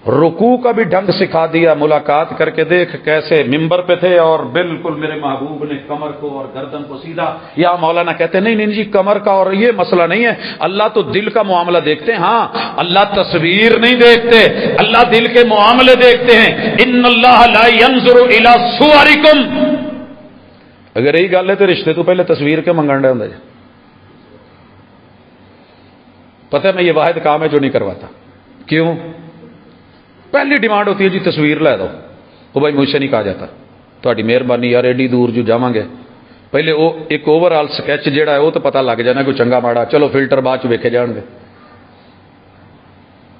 رکوع کا بھی ڈھنگ سکھا دیا. ملاقات کر کے دیکھ کیسے ممبر پہ تھے اور بالکل میرے محبوب نے کمر کو اور گردن کو سیدھا. یا مولانا کہتے نہیں نہیں جی کمر کا اور یہ مسئلہ نہیں ہے, اللہ تو دل کا معاملہ دیکھتے ہیں. ہاں اللہ تصویر نہیں دیکھتے, اللہ دل کے معاملے دیکھتے ہیں. ان اللہ لا ينظر الى صورکم. اگر یہی گل ہے تو رشتے تو پہلے تصویر کے منگن ڈے ہوں. پتہ ہے میں یہ واحد کام ہے جو نہیں کرواتا. کیوں؟ پہلی ڈیمانڈ ہوتی ہے جی تصویر لے دو. وہ بھائی مجھ سے نہیں کہا جاتا, تھوڑی مہربانی یار ایڈی دور جو جاواں گے پہلے وہ ایک اوور آل سکیچ جہا ہے وہ تو پتہ لگ جانا کوئی چنگا ماڑا, چلو فلٹر بعد چ ویکھے جان گے.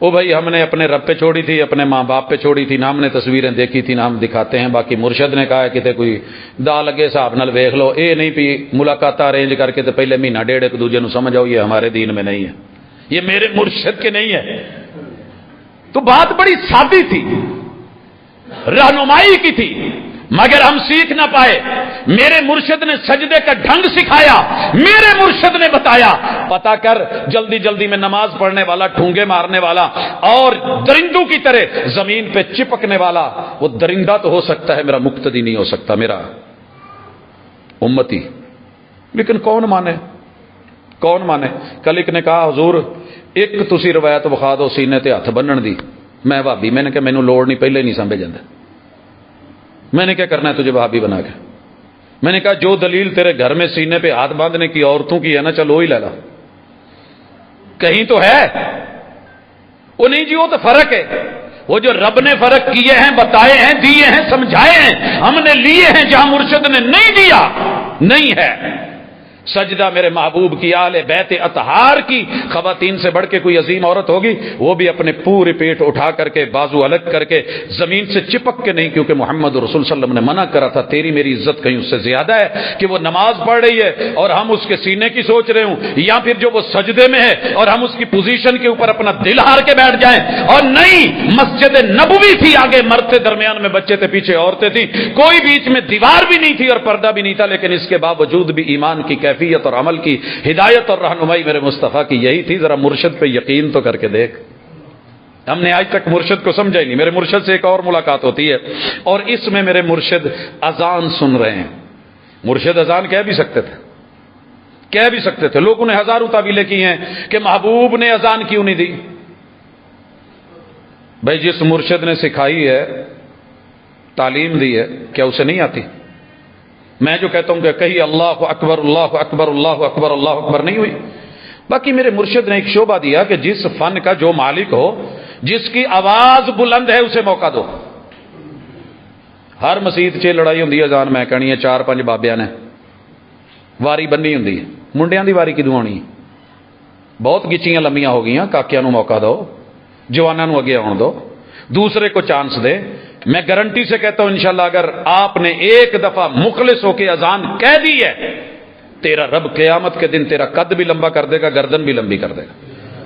وہ بھائی ہم نے اپنے رب پہ چھوڑی تھی, اپنے ماں باپ پہ چھوڑی تھی, نہ ہم نے تصویریں دیکھی تھی نہ ہم دکھاتے ہیں. باقی مرشد نے کہا ہے کہ کوئی دا لگے حساب نال ویکھ لو. اے نہیں پی ملاقات ارینج کر کے تو پہلے مہینہ ڈیڑھ ایک دوجے نو سمجھ آؤ یہ ہمارے دین میں نہیں ہے, یہ میرے مرشد کے نہیں ہے. تو بات بڑی سادی تھی, رہنمائی کی تھی, مگر ہم سیکھ نہ پائے. میرے مرشد نے سجدے کا ڈھنگ سکھایا, میرے مرشد نے بتایا پتا کر جلدی جلدی میں نماز پڑھنے والا, ٹھونگے مارنے والا اور درندوں کی طرح زمین پہ چپکنے والا وہ درندہ تو ہو سکتا ہے, میرا مقتدی نہیں ہو سکتا, میرا امتی. لیکن کون مانے, کون مانے. کل ایک نے کہا حضور ایک تسی روایت بخا دو سینے تے ہاتھ بنن دی. میں بھابی, میں نے کہا مینوں لوڑ نہیں, پہلے نہیں سمجھ جاندے. میں نے کیا کرنا ہے تجھے بھابی بنا کے. میں نے کہا جو دلیل تیرے گھر میں سینے پہ ہاتھ باندھنے کی عورتوں کی ہے نا, چلو وہی لے لا. کہیں تو ہے وہ نہیں جی, وہ تو فرق ہے. وہ جو رب نے فرق کیے ہیں, بتائے ہیں, دیے ہیں, سمجھائے ہیں, ہم نے لیے ہیں جہاں مرشد نے نہیں دیا. نہیں ہے سجدہ میرے محبوب کی آل بیت اطہار کی خواتین سے بڑھ کے کوئی عظیم عورت ہوگی, وہ بھی اپنے پورے پیٹ اٹھا کر کے بازو الگ کر کے زمین سے چپک کے نہیں, کیونکہ محمد رسول صلی اللہ علیہ وسلم نے منع کرا تھا تیری میری عزت کہیں اس سے زیادہ ہے کہ وہ نماز پڑھ رہی ہے اور ہم اس کے سینے کی سوچ رہے ہوں, یا پھر جو وہ سجدے میں ہے اور ہم اس کی پوزیشن کے اوپر اپنا دل ہار کے بیٹھ جائیں. اور نہیں, مسجد نبوی تھی, آگے مرد تھے, درمیان میں بچے تھے, پیچھے عورتیں تھیں, کوئی بیچ میں دیوار بھی نہیں تھی اور پردہ بھی نہیں تھا. لیکن اس کے باوجود بھی ایمان کی کیفیت اور عمل کی ہدایت اور رہنمائی میرے مصطفیٰ کی یہی تھی. ذرا مرشد پہ یقین تو کر کے دیکھ. ہم نے آج تک مرشد کو سمجھا ہی نہیں. میرے مرشد سے ایک اور ملاقات ہوتی ہے اور اس میں میرے مرشد اذان سن رہے ہیں. مرشد اذان کہہ بھی سکتے تھے, کہہ بھی سکتے تھے. لوگوں نے ہزاروں تعویلیں کی ہیں کہ محبوب نے اذان کیوں نہیں دی. بھائی جس مرشد نے سکھائی ہے, تعلیم دی ہے, کیا اسے نہیں آتی؟ میں جو کہتا ہوں کہ کہیں اللہ اکبر اللہ اکبر اللہ اکبر اللہ اکبر نہیں ہوئی. باقی میرے مرشد نے ایک شعبہ دیا کہ جس فن کا جو مالک ہو, جس کی آواز بلند ہے اسے موقع دو. ہر مسجد چ لڑائی ہوندی ہے اذان میں کہنی ہے 4-5 بابیاں نے واری بننی ہوندی ہے, منڈیاں دی واری کدوں آنی ہے؟ بہت گچیاں لمیاں ہو گئیاں, کاکیاں نو موقع دو, جواناں نو اگے آن دو, دوسرے کو چانس دے. میں گارنٹی سے کہتا ہوں انشاءاللہ اگر آپ نے ایک دفعہ مخلص ہو کے اذان کہہ دی ہے, تیرا رب قیامت کے دن تیرا قد بھی لمبا کر دے گا, گردن بھی لمبی کر دے گا.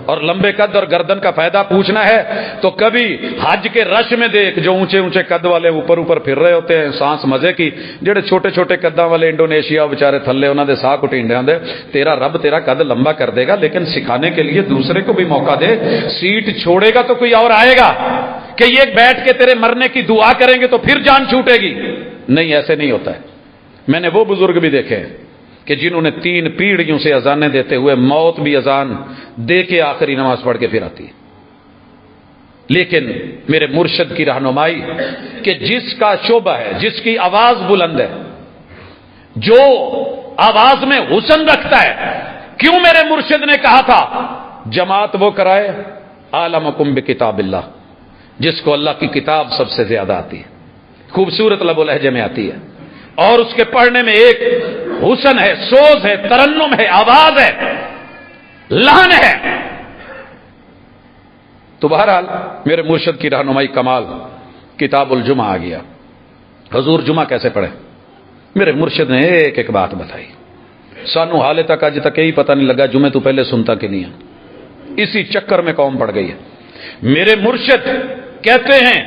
اور لمبے قد اور گردن کا فائدہ پوچھنا ہے تو کبھی حج کے رش میں دیکھ, جو اونچے اونچے قد والے اوپر اوپر پھر رہے ہوتے ہیں سانس مزے کی, جڑے چھوٹے چھوٹے قداں والے انڈونیشیا بیچارے تھلے انہاں دے ساہ کٹینڈے ہوندے. تیرا رب تیرا قد لمبا کر دے گا, لیکن سکھانے کے لیے دوسرے کو بھی موقع دے. سیٹ چھوڑے گا تو کوئی اور آئے گا کہ یہ بیٹھ کے تیرے مرنے کی دعا کریں گے تو پھر جان چھوٹے گی. نہیں, ایسے نہیں ہوتا ہے. میں نے وہ بزرگ بھی دیکھے کہ جنہوں نے 3 پیڑھیوں سے اذانیں دیتے ہوئے موت بھی اذان دے کے آخری نماز پڑھ کے پھر آتی ہے. لیکن میرے مرشد کی رہنمائی کہ جس کا شعبہ ہے, جس کی آواز بلند ہے, جو آواز میں حسن رکھتا ہے. کیوں میرے مرشد نے کہا تھا جماعت وہ کرائے عالمکم بکتاب اللہ, جس کو اللہ کی کتاب سب سے زیادہ آتی ہے, خوبصورت لب و لہجے میں آتی ہے, اور اس کے پڑھنے میں ایک حسن ہے, سوز ہے, ترنم ہے, آواز ہے, لحن ہے. تو بہرحال میرے مرشد کی رہنمائی کمال. کتاب الجمعہ آ گیا. حضور جمعہ کیسے پڑھے؟ میرے مرشد نے ایک ایک بات بتائی. سانو حالے تک اج تک یہی پتہ نہیں لگا جمعے تو پہلے سنتا کہ نہیں ہے. اسی چکر میں قوم پڑ گئی ہے. میرے مرشد کہتے ہیں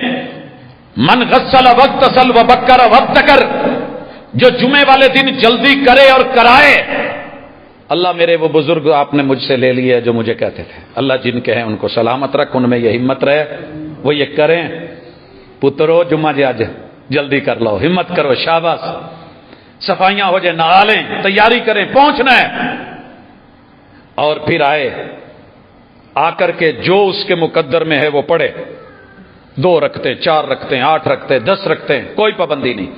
من غسل واغتسل وبکر وابتکر, جو جمعے والے دن جلدی کرے اور کرائے. اللہ میرے وہ بزرگ آپ نے مجھ سے لے لیے جو مجھے کہتے تھے, اللہ جن کے ہیں ان کو سلامت رکھ, ان میں یہ ہمت رہے وہ یہ کریں پترو جمعہ جی آج جلدی کر لو، ہمت کرو، شاباش، صفائیاں ہو جائے، نہا لیں، تیاری کریں، پہنچنا ہے۔ اور پھر آئے، آ کر کے جو اس کے مقدر میں ہے وہ پڑھے، 2 رکھتے، 4 رکھتے، 8 رکھتے، 10 رکھتے، کوئی پابندی نہیں،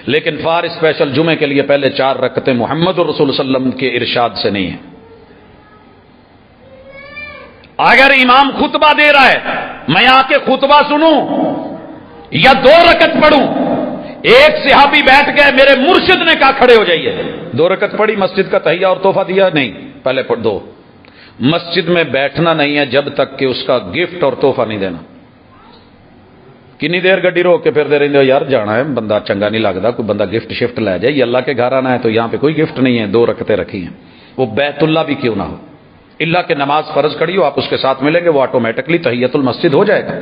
لیکن فار اسپیشل جمعے کے لیے پہلے 4 رکھتے محمد الرسول صلی اللہ علیہ وسلم کے ارشاد سے نہیں ہے۔ اگر امام خطبہ دے رہا ہے، میں آ کے خطبہ سنوں یا 2 رکعت پڑھوں، ایک صحابی بیٹھ گئے، میرے مرشد نے کہا کھڑے ہو جائیے، 2 رکعت پڑھی، مسجد کا تحیہ اور تحفہ دیا، نہیں، پہلے پڑھ دو۔ مسجد میں بیٹھنا نہیں ہے جب تک کہ اس کا گفٹ اور تحفہ نہیں دینا۔ کنی دیر گڈی روک کے پھر دے رہے یار جانا ہے، بندہ چنگا نہیں لگتا، کوئی بندہ گفٹ شفٹ لے جائے، یہ اللہ کے گھر آنا ہے تو یہاں پہ کوئی گفٹ نہیں ہے، 2 رکعتیں رکھی ہیں، وہ بیت اللہ بھی کیوں نہ ہو، اللہ کے نماز فرض کھڑی ہو، آپ اس کے ساتھ ملیں گے، وہ آٹومیٹکلی تحیۃ المسجد ہو جائے گا۔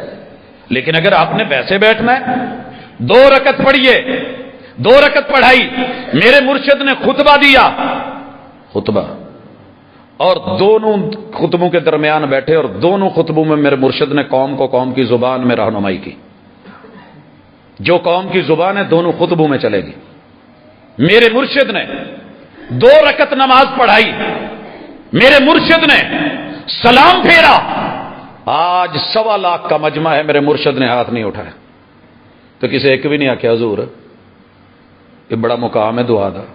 لیکن اگر آپ نے ویسے بیٹھنا ہے، 2 رکعت پڑھیے، 2 رکعت پڑھائی، میرے مرشد نے خطبہ دیا، خطبہ، اور دونوں خطبوں کے درمیان بیٹھے، اور دونوں خطبوں میں میرے مرشد نے قوم کو قوم کی زبان میں رہنمائی کی، جو قوم کی زبان ہے دونوں خطبوں میں چلے گی۔ میرے مرشد نے 2 رکعت نماز پڑھائی، میرے مرشد نے سلام پھیرا، آج 1.25 لاکھ کا مجمع ہے، میرے مرشد نے ہاتھ نہیں اٹھایا، تو کسی ایک بھی نہیں آخیا حضور یہ بڑا مقام ہے دعا دا،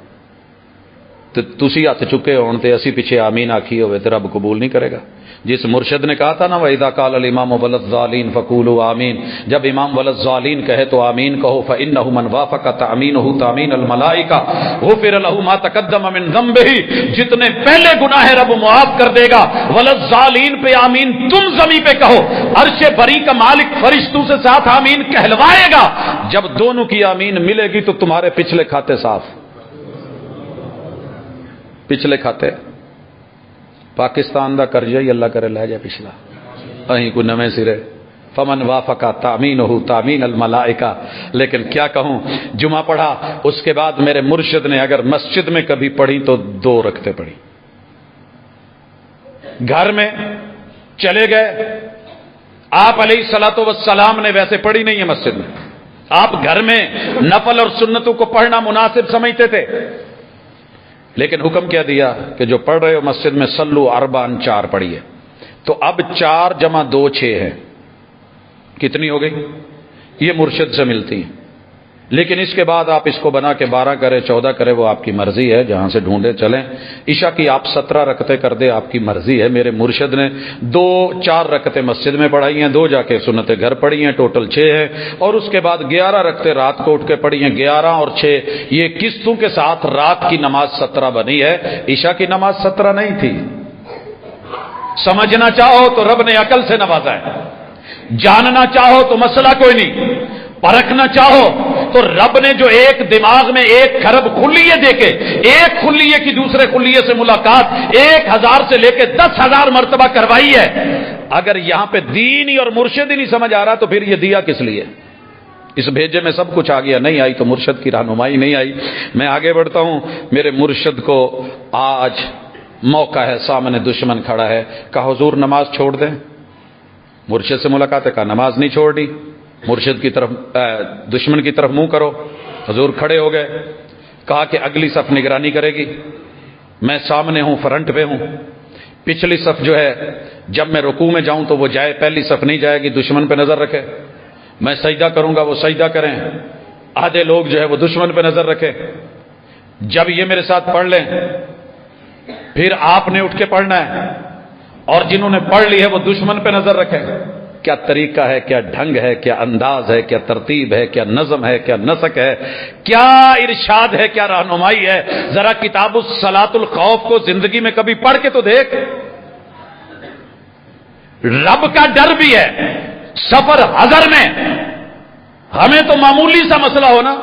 تو تسی ہاتھ چکے ہون تے اسی پیچھے آمین آکھی ہوئے تو رب قبول نہیں کرے گا۔ جس مرشد نے کہا تھا نا وَإِذَا قَالَ الْإِمَامُ وَلَلضَّالِينَ فَقُولُوا آمین، جب امام وَلَلضَّالِينَ کہے تو آمین کہو، فَإِنَّهُ مَنْ وَافَقَ تَأْمِينُهُ تَأْمِينَ الْمَلَائِكَةِ غُفِرَ لَهُ مَا تَقَدَّمَ مِنْ ذَنبِهِ، جتنے پہلے گناہ رب معاف کر دے گا۔ وَلَلضَّالِينَ پہ آمین تم زمین پہ کہو، عرش بری کا مالک فرشتوں سے ساتھ آمین کہلوائے گا، جب دونوں کی آمین ملے گی تو تمہارے پچھلے کھاتے صاف، پچھلے کھاتے پاکستان دا قرضہ ہی اللہ کرے لے جائے پچھلا، اہیں کوئی نویں سرے، فمن وافق تامینہ تامین الملائکہ۔ لیکن کیا کہوں، جمعہ پڑھا، اس کے بعد میرے مرشد نے اگر مسجد میں کبھی پڑھی تو 2 رکعتیں پڑھی، گھر میں چلے گئے، آپ علیہ الصلوۃ والسلام نے ویسے پڑھی نہیں ہے مسجد میں، آپ گھر میں نفل اور سنتوں کو پڑھنا مناسب سمجھتے تھے، لیکن حکم کیا دیا کہ جو پڑھ رہے ہو مسجد میں صلو 4 پڑھیے، تو اب 4 جمع 2 6 ہے، کتنی ہو گئی؟ یہ مرشد سے ملتی ہیں، لیکن اس کے بعد آپ اس کو بنا کے 12 کرے 14 کرے وہ آپ کی مرضی ہے، جہاں سے ڈھونڈے چلیں۔ عشاء کی آپ 17 رکعتیں کر دے، آپ کی مرضی ہے۔ میرے مرشد نے 4 رکعتیں مسجد میں پڑھائی ہیں، 2 جا کے سنت گھر پڑھی ہیں، ٹوٹل 6 ہے، اور اس کے بعد 11 رکعتیں رات کو اٹھ کے پڑھی ہیں، 11 اور 6 یہ قسطوں کے ساتھ رات کی نماز 17 بنی ہے، عشاء کی نماز 17 نہیں تھی۔ سمجھنا چاہو تو رب نے عقل سے نوازا ہے، جاننا چاہو تو مسئلہ کوئی نہیں، پرکھنا چاہو تو رب نے جو ایک دماغ میں 1 کھرب خلیے دے کے ایک خلیے کی دوسرے خلیے سے ملاقات 1000 سے لے کے 10,000 مرتبہ کروائی ہے، اگر یہاں پہ دین ہی اور مرشد ہی نہیں سمجھ آ رہا تو پھر یہ دیا کس لیے؟ اس بھیجے میں سب کچھ آ گیا، نہیں آئی تو مرشد کی رہنمائی نہیں آئی۔ میں آگے بڑھتا ہوں، میرے مرشد کو آج موقع ہے، سامنے دشمن کھڑا ہے، کہا حضور نماز چھوڑ دیں، مرشد سے ملاقات ہے، کہا نماز نہیں چھوڑنی، مرشد کی طرف دشمن کی طرف منہ کرو، حضور کھڑے ہو گئے، کہا کہ اگلی صف نگرانی کرے گی، میں سامنے ہوں، فرنٹ پہ ہوں، پچھلی صف جو ہے جب میں رکوع میں جاؤں تو وہ جائے، پہلی صف نہیں جائے گی، دشمن پہ نظر رکھے، میں سجدہ کروں گا وہ سجدہ کریں، آدھے لوگ جو ہے وہ دشمن پہ نظر رکھے، جب یہ میرے ساتھ پڑھ لیں پھر آپ نے اٹھ کے پڑھنا ہے، اور جنہوں نے پڑھ لی ہے وہ دشمن پہ نظر رکھے۔ کیا طریقہ ہے، کیا ڈھنگ ہے، کیا انداز ہے، کیا ترتیب ہے، کیا نظم ہے، کیا نسق ہے، کیا ارشاد ہے، کیا رہنمائی ہے، ذرا کتاب الصلاۃ الخوف کو زندگی میں کبھی پڑھ کے تو دیکھ۔ رب کا ڈر بھی ہے، سفر حضر میں ہمیں تو معمولی سا مسئلہ ہونا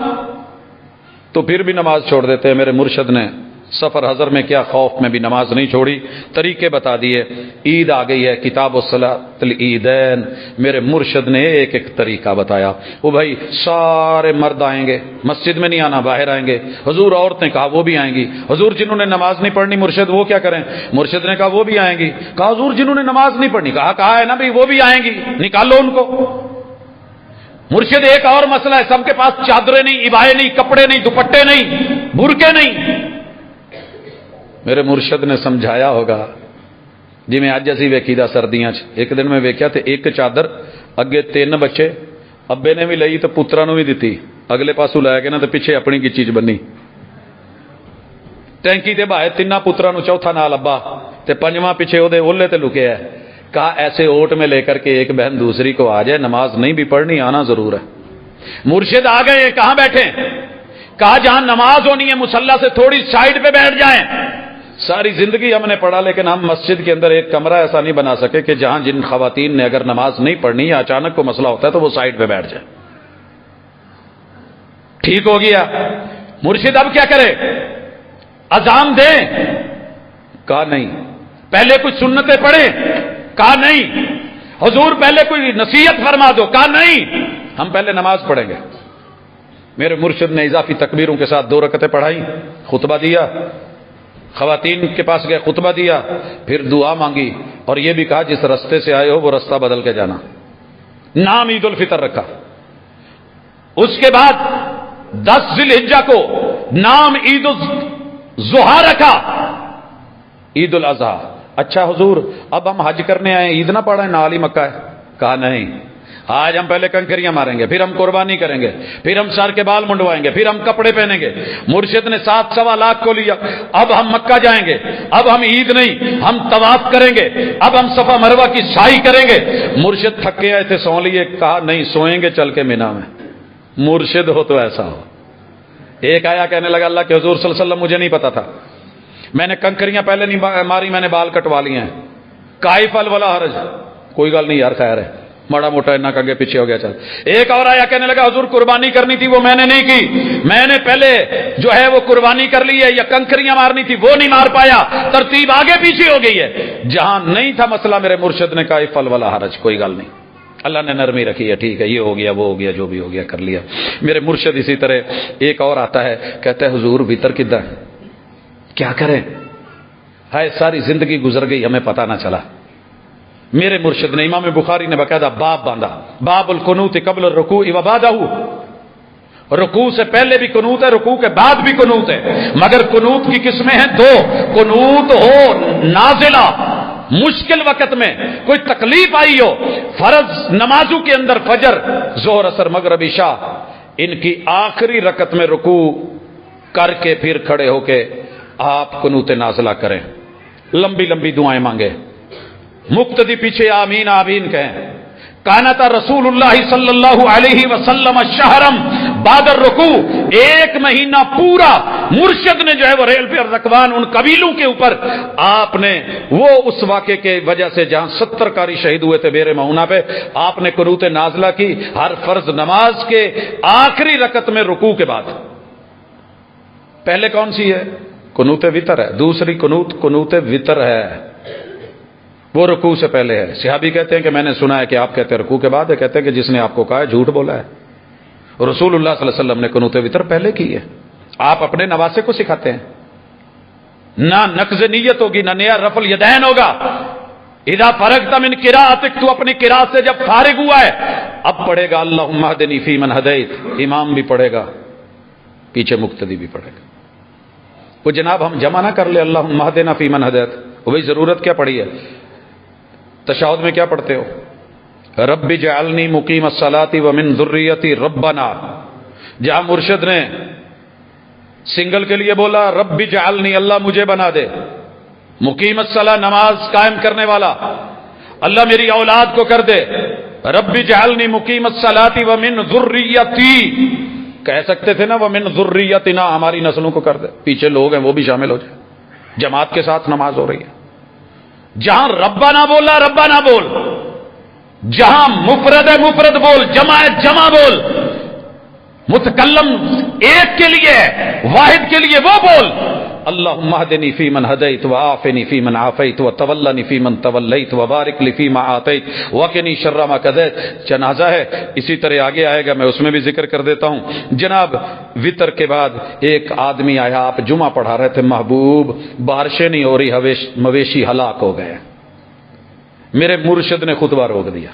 تو پھر بھی نماز چھوڑ دیتے ہیں، میرے مرشد نے سفر حضر میں کیا، خوف میں بھی نماز نہیں چھوڑی، طریقے بتا دیے۔ عید آ گئی ہے، کتاب الصلاۃ العیدین، میرے مرشد نے ایک طریقہ بتایا، وہ بھائی سارے مرد آئیں گے، مسجد میں نہیں آنا، باہر آئیں گے، حضور عورتیں، کہا وہ بھی آئیں گی، حضور جنہوں نے نماز نہیں پڑھنی مرشد وہ کیا کریں، مرشد نے کہا وہ بھی آئیں گی، کہا حضور جنہوں نے نماز نہیں پڑھنی، کہا ہے نا بھائی وہ بھی آئیں گی، نکالو ان کو، مرشد ایک اور مسئلہ ہے، سب کے پاس چادریں نہیں، عبائیں نہیں، کپڑے نہیں، دوپٹے نہیں، برقعے نہیں۔ میرے مرشد نے سمجھایا ہوگا جی میں اج اسی ویکھی دا سردیاں ایک دن میں ویکھیا تے ایک چادر اگے 3 بچے ابے نے بھی لئی تے پتراں نوں بھی دتی، اگلے پاسوں لے کے نا تے پیچھے اپنی کی چیز بنی، ٹینکی تے بھائے 3 پتراں نوں، چوتھا نال ابا تے 5واں پیچھے او دے اولے تے لکیا ہے۔ کہا ایسے اوٹ میں لے کر کے ایک بہن دوسری کو آ جائے، نماز نہیں بھی پڑھنی، آنا ضرور ہے۔ مرشد آ گئے، کہاں بیٹھے؟ کہا جہاں نماز ہونی ہے مصلی سے تھوڑی سائڈ پہ بیٹھ جائیں۔ ساری زندگی ہم نے پڑھا لیکن ہم مسجد کے اندر ایک کمرہ ایسا نہیں بنا سکے کہ جہاں جن خواتین نے اگر نماز نہیں پڑھنی یا اچانک کو مسئلہ ہوتا ہے تو وہ سائڈ پہ بیٹھ جائے۔ ٹھیک ہو گیا۔ مرشد اب کیا کرے؟ اذان دیں؟ کہا نہیں۔ پہلے کچھ سنتیں پڑھیں؟ کہا نہیں۔ حضور پہلے کوئی نصیحت فرما دو؟ کہا نہیں، ہم پہلے نماز پڑھیں گے۔ میرے مرشد نے اضافی تکبیروں کے ساتھ 2 رکعتیں پڑھائی، خطبہ دیا، خواتین کے پاس گئے، خطبہ دیا، پھر دعا مانگی اور یہ بھی کہا جس رستے سے آئے ہو وہ رستہ بدل کے جانا۔ نام عید الفطر رکھا۔ اس کے بعد 10 ذی الحجہ کو نام عید الضحیٰ رکھا، عید الاضحیٰ۔ اچھا حضور اب ہم حج کرنے آئے، عید نہ پڑھیں، نال ہی مکہ ہے؟ کہا نہیں، آج ہم پہلے کنکریاں ماریں گے، پھر ہم قربانی کریں گے، پھر ہم سر کے بال منڈوائیں گے، پھر ہم کپڑے پہنیں گے۔ مرشد نے 7.25 لاکھ کو لیا، اب ہم مکہ جائیں گے، اب ہم عید نہیں، ہم طواف کریں گے، اب ہم صفا مروہ کی سعی کریں گے۔ مرشد تھکے آئے تھے، سو لیے، کہا نہیں سوئیں گے چل کے مینا میں۔ مرشد ہو تو ایسا ہو۔ ایک آیا کہنے لگا اللہ کے حضور صلی اللہ علیہ وسلم مجھے نہیں پتا تھا، میں نے کنکریاں پہلے نہیں ماری، میں نے بال کٹوا لیے ہیں۔ کائف ولا حرج، کوئی گل نہیں یار، خیر ہے، ماڑا موٹا اتنا آگے پیچھے ہو گیا چل۔ ایک اور آیا کہنے لگا حضور قربانی کرنی تھی وہ میں نے نہیں کی، میں نے پہلے جو ہے وہ قربانی کر لی ہے، یا کنکریاں مارنی تھی وہ نہیں مار پایا، ترتیب آگے پیچھے ہو گئی ہے۔ جہاں نہیں تھا مسئلہ میرے مرشد نے کائف ولا حرج، کوئی گل نہیں، اللہ نے نرمی رکھی ہے، ٹھیک ہے، یہ ہو گیا وہ ہو گیا، جو بھی ہو گیا کر لیا۔ میرے مرشد اسی طرح ایک اور آتا ہے، کہتا ہے حضور وتر کدھر ہے؟ کیا کریں؟ ہے ساری زندگی گزر گئی ہمیں پتہ نہ چلا۔ میرے مرشد نے، امام بخاری نے باقاعدہ باب باندھا، باب القنوت قبل الرکوع و بعدہ، رکوع سے پہلے بھی قنوت ہے، رکوع کے بعد بھی قنوت ہے، مگر قنوت کی قسمیں ہیں 2۔ قنوت ہو نازلہ، مشکل وقت میں کوئی تکلیف آئی ہو، فرض نمازوں کے اندر فجر، ظہر، عصر، مغرب، عشاء، ان کی آخری رکعت میں رکوع کر کے پھر کھڑے ہو کے آپ قنوت نازلہ کریں، لمبی لمبی دعائیں مانگے، مقتدی پیچھے آمین آمین کہیں۔ کانتا رسول اللہ صلی اللہ علیہ وسلم شہرم بعد الرکوع، 1 مہینہ پورا مرشد نے جو ہے وہ ریل پہ رکوان ان قبیلوں کے اوپر، آپ نے وہ اس واقعے کے وجہ سے جہاں 70 قاری شہید ہوئے تھے بیر معونہ پہ، آپ نے قنوت نازلہ کی ہر فرض نماز کے آخری رکعت میں رکوع کے بعد۔ پہلے کون سی ہے؟ قنوت وتر ہے، دوسری قنوت وتر ہے، وہ رکوع سے پہلے ہے۔ صحابی کہتے ہیں کہ میں نے سنا ہے کہ آپ کہتے ہیں رکوع کے بعد ہے، کہتے ہیں کہ جس نے آپ کو کہا ہے جھوٹ بولا ہے، رسول اللہ صلی اللہ علیہ وسلم نے قنوت وتر پہلے کی ہے، آپ اپنے نواسے کو سکھاتے ہیں۔ نہ نقض نیت ہوگی، نہ نیا رفع الیدین ہوگا۔ اذا فرغت من قراءتک، تو اپنی قراءت سے جب فارغ ہوا ہے اب پڑھے گا اللہم اہدنی فیمن ہدیت، امام بھی پڑھے گا، پیچھے مقتدی بھی پڑھے گا۔ وہ جناب ہم جمع نہ کر لے اللہم اہدنا فیمن ہدیت، وہی ضرورت کیا پڑی ہے؟ تشہد میں کیا پڑھتے ہو؟ رب جعلنی مقیم الصلاۃ ومن ذریتی ربنا، جہاں مرشد نے سنگل کے لیے بولا رب جعلنی، اللہ مجھے بنا دے، مقیم الصلاۃ نماز قائم کرنے والا، اللہ میری اولاد کو کر دے، رب جعلنی مقیم الصلاۃ ومن ذریتی، کہہ سکتے تھے نا ومن ذریتنا، ہماری نسلوں کو کر دے، پیچھے لوگ ہیں وہ بھی شامل ہو جائے، جماعت کے ساتھ نماز ہو رہی ہے۔ جہاں ربنا بولا ربنا بول، جہاں مفرد ہے مفرد بول، جمع ہے جمع بول، متکلم ایک کے لیے واحد کے لیے وہ بول، اللہم اہدنی فیمن ہدیت وعافنی فیمن عافیت وتولنی فیمن تولیت وبارک لی فیما آتیت وقنی شر ما قضیت۔ جنازہ ہے اسی طرح آگے آئے گا، میں اس میں بھی ذکر کر دیتا ہوں۔ جناب وطر کے بعد ایک آدمی آیا، آپ جمعہ پڑھا رہے تھے، محبوب بارشیں نہیں ہو رہی، مویشی ہلاک ہو گئے، میرے مرشد نے خطبہ روک دیا،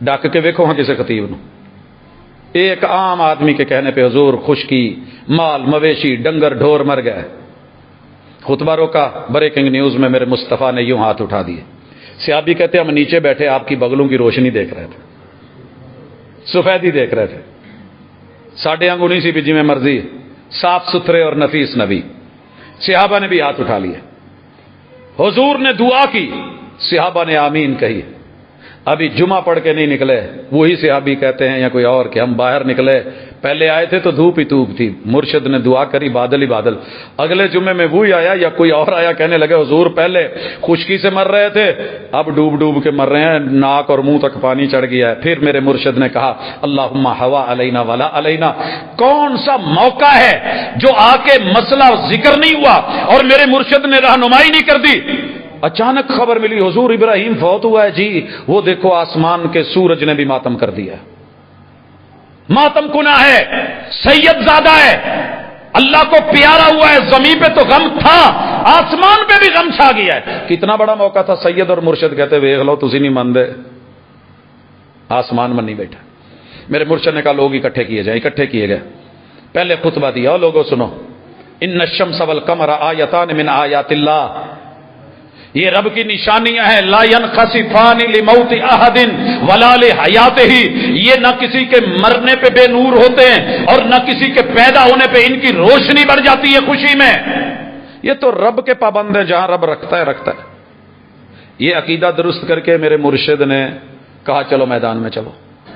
ڈاک کے ویکھو ہاں کسی خطیب نو، ایک عام آدمی کے کہنے پہ حضور خشکی، مال مویشی ڈنگر ڈھور مر گئے. خطبہ روکا، بریکنگ نیوز میں میرے مصطفیٰ نے یوں ہاتھ اٹھا دیے. صحابی کہتے ہم نیچے بیٹھے آپ کی بغلوں کی روشنی دیکھ رہے تھے، سفیدی دیکھ رہے تھے، ساڈے انگونی سی بھی جی میں مرضی، صاف ستھرے اور نفیس نبی. صحابہ نے بھی ہاتھ اٹھا لیے. حضور نے دعا کی، صحابہ نے آمین کہی. ابھی جمعہ پڑھ کے نہیں نکلے، وہی صحابی کہتے ہیں یا کوئی اور کہ ہم باہر نکلے، پہلے آئے تھے تو دھوپ ہی دھوپ تھی، مرشد نے دعا کری بادل ہی بادل. اگلے جمعے میں وہی آیا یا کوئی اور آیا، کہنے لگے حضور پہلے خشکی سے مر رہے تھے، اب ڈوب ڈوب کے مر رہے ہیں، ناک اور منہ تک پانی چڑھ گیا ہے. پھر میرے مرشد نے کہا اللہم ہوا علینا ولا علینا. کون سا موقع ہے جو آ کے مسئلہ ذکر نہیں ہوا اور میرے مرشد نے رہنمائی نہیں کر دی؟ اچانک خبر ملی حضور ابراہیم فوت ہوا ہے جی. وہ دیکھو آسمان کے سورج نے بھی ماتم کر دیا، ماتم کنا ہے، سید زادہ ہے، اللہ کو پیارا ہوا ہے. زمین پہ تو غم تھا، آسمان پہ بھی غم چھا گیا ہے. کتنا بڑا موقع تھا. سید اور مرشد کہتے ویخ لو تسی نہیں ماندے، آسمان من نہیں بیٹھا. میرے مرشد نے کہا لوگ اکٹھے کیے جائیں. اکٹھے کیے گئے. پہلے خطبہ دیا، لوگوں سنو، ان الشمس والقمر آیتان من آیات اللہ، یہ رب کی نشانیاں ہیں. لا ينخسفان لموت احد ولا لحیاتہ، یہ نہ کسی کے مرنے پہ بے نور ہوتے ہیں اور نہ کسی کے پیدا ہونے پہ ان کی روشنی بڑھ جاتی ہے خوشی میں. یہ تو رب کے پابند ہیں، جہاں رب رکھتا ہے رکھتا ہے. یہ عقیدہ درست کر کے میرے مرشد نے کہا چلو میدان میں چلو.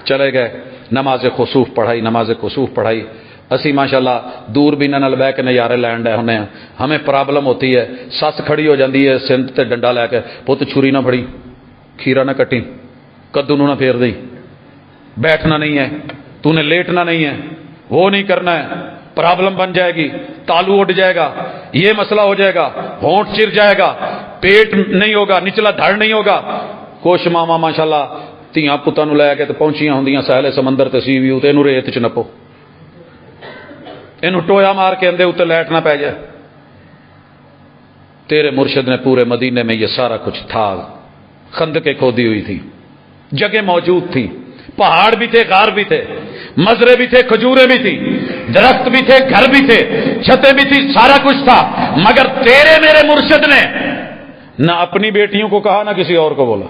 چلے گئے، نماز خسوف پڑھائی. نماز خسوف پڑھائی. اسی ماشاءاللہ دور بھی نہ بہ کے نظارے لینڈ ہے ہونے. ہمیں پرابلم ہوتی ہے، سس کھڑی ہو جاتی ہے سندھ تے ڈنڈا لے کے، پت چھری نہ پھڑی، کھیرا نہ کٹی، کدو نہ پھیر دی، بیٹھنا نہیں ہے، تو نے لیٹنا نہیں ہے، وہ نہیں کرنا ہے، پرابلم بن جائے گی، تالو اٹھ جائے گا، یہ مسئلہ ہو جائے گا، ہونٹ چر جائے گا، پیٹ نہیں ہوگا، نچلا دھڑ نہیں ہوگا. کچھ ماما ماشاءاللہ تیاں پتاں لے کے پہنچیاں ہوندیاں ساحل سمندر تے سی ویو تے اینو ریت چ نپو، اینو ٹویا مار کے اندے اتنے لیٹ نہ پی جائے. تیرے مرشد نے پورے مدینے میں یہ سارا کچھ تھا. خندقیں کھودی ہوئی تھی، جگہ موجود تھی، پہاڑ بھی تھے، غار بھی تھے، مزرے بھی تھے، کھجوریں بھی تھی، درخت بھی تھے، گھر بھی تھے، چھتیں بھی تھی، سارا کچھ تھا. مگر تیرے میرے مرشد نے نہ اپنی بیٹیوں کو کہا نہ کسی اور کو بولا.